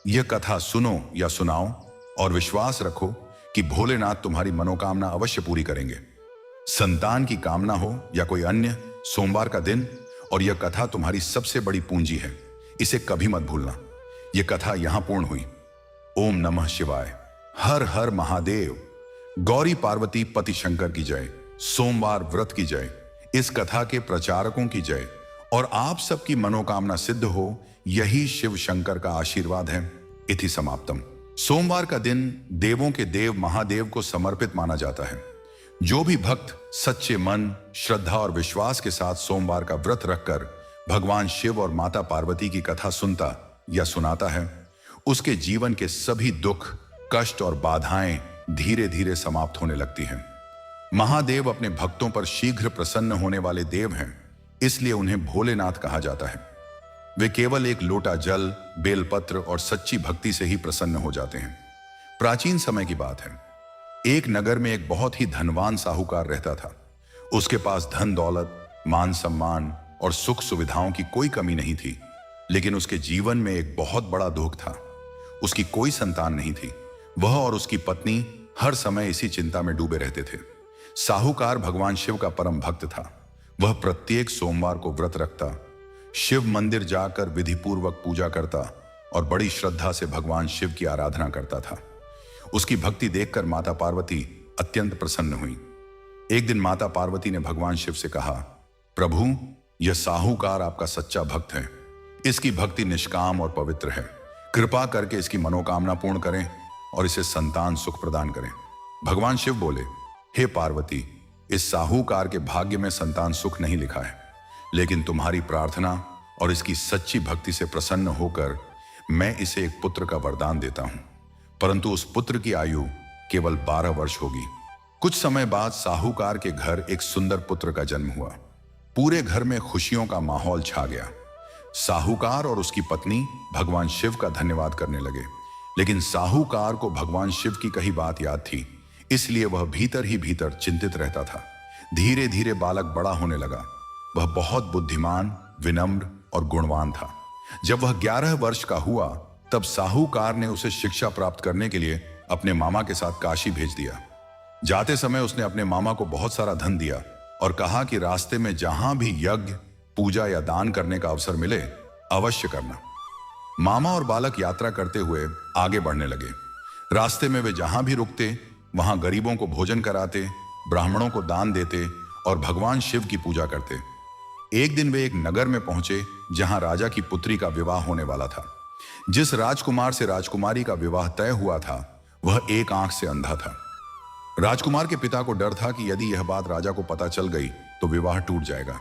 यह कथा सुनो या सुनाओ और विश्वास रखो कि भोलेनाथ तुम्हारी मनोकामना अवश्य पूरी करेंगे। संतान की कामना हो या कोई अन्य, सोमवार का दिन और यह कथा तुम्हारी सबसे बड़ी पूंजी है, इसे कभी मत भूलना। यह कथा यहां पूर्ण हुई। ओम नमः शिवाय। हर हर महादेव। गौरी पार्वती पति शंकर की जय। सोमवार व्रत की जय। इस कथा के प्रचारकों की जय और आप सबकी मनोकामना सिद्ध हो, यही शिव शंकर का आशीर्वाद है। इति समाप्तम। सोमवार का दिन देवों के देव महादेव को समर्पित माना जाता है। जो भी भक्त सच्चे मन, श्रद्धा और विश्वास के साथ सोमवार का व्रत रखकर भगवान शिव और माता पार्वती की कथा सुनता या सुनाता है, उसके जीवन के सभी दुख, कष्ट और बाधाएं धीरे धीरे समाप्त होने लगती हैं। महादेव अपने भक्तों पर शीघ्र प्रसन्न होने वाले देव हैं, इसलिए उन्हें भोलेनाथ कहा जाता है। वे केवल एक लोटा जल, बेलपत्र और सच्ची भक्ति से ही प्रसन्न हो जाते हैं। प्राचीन समय की बात है। एक नगर में एक बहुत ही धनवान साहूकार रहता था। उसके पास धन दौलत, मान सम्मान और सुख सुविधाओं की कोई कमी नहीं थी। लेकिन उसके जीवन में एक बहुत बड़ा दुख था। उसकी कोई संतान नहीं थी। वह और उसकी पत्नी हर समय इसी चिंता में डूबे रहते थे। साहूकार भगवान शिव का परम भक्त था। वह प्रत्येक सोमवार को व्रत रखता, शिव मंदिर जाकर विधिपूर्वक पूजा करता और बड़ी श्रद्धा से भगवान शिव की आराधना करता था। उसकी भक्ति देखकर माता पार्वती अत्यंत प्रसन्न हुई। एक दिन माता पार्वती ने भगवान शिव से कहा, प्रभु, यह साहूकार आपका सच्चा भक्त है। इसकी भक्ति निष्काम और पवित्र है। कृपा करके इसकी मनोकामना पूर्ण करें और इसे संतान सुख प्रदान करें। भगवान शिव बोले, हे पार्वती, इस साहूकार के भाग्य में संतान सुख नहीं लिखा है, लेकिन तुम्हारी प्रार्थना और इसकी सच्ची भक्ति से प्रसन्न होकर मैं इसे एक पुत्र का वरदान देता हूं। परंतु उस पुत्र की आयु केवल 12 वर्ष होगी। कुछ समय बाद साहूकार के घर एक सुंदर पुत्र का जन्म हुआ। पूरे घर में खुशियों का माहौल छा गया। साहूकार और उसकी पत्नी भगवान शिव का धन्यवाद करने लगे, लेकिन साहूकार को भगवान शिव की कही बात याद थी, इसलिए वह भीतर ही भीतर चिंतित रहता था। धीरे धीरे बालक बड़ा होने लगा। वह बहुत बुद्धिमान, विनम्र और गुणवान था। जब वह 11 वर्ष का हुआ, तब साहूकार ने उसे शिक्षा प्राप्त करने के लिए अपने मामा के साथ काशी भेज दिया। जाते समय उसने अपने मामा को बहुत सारा धन दिया और कहा कि रास्ते में जहां भी यज्ञ, पूजा या दान करने का अवसर मिले, अवश्य करना। मामा और बालक यात्रा करते हुए आगे बढ़ने लगे। रास्ते में वे जहां भी रुकते, वहां गरीबों को भोजन कराते, ब्राह्मणों को दान देते और भगवान शिव की पूजा करते। एक दिन वे एक नगर में पहुंचे जहां राजा की पुत्री का विवाह होने वाला था। जिस राजकुमार से राजकुमारी का विवाह तय हुआ था, वह एक आंख से अंधा था। राजकुमार के पिता को डर था कि यदि यह बात राजा को पता चल गई तो विवाह टूट जाएगा।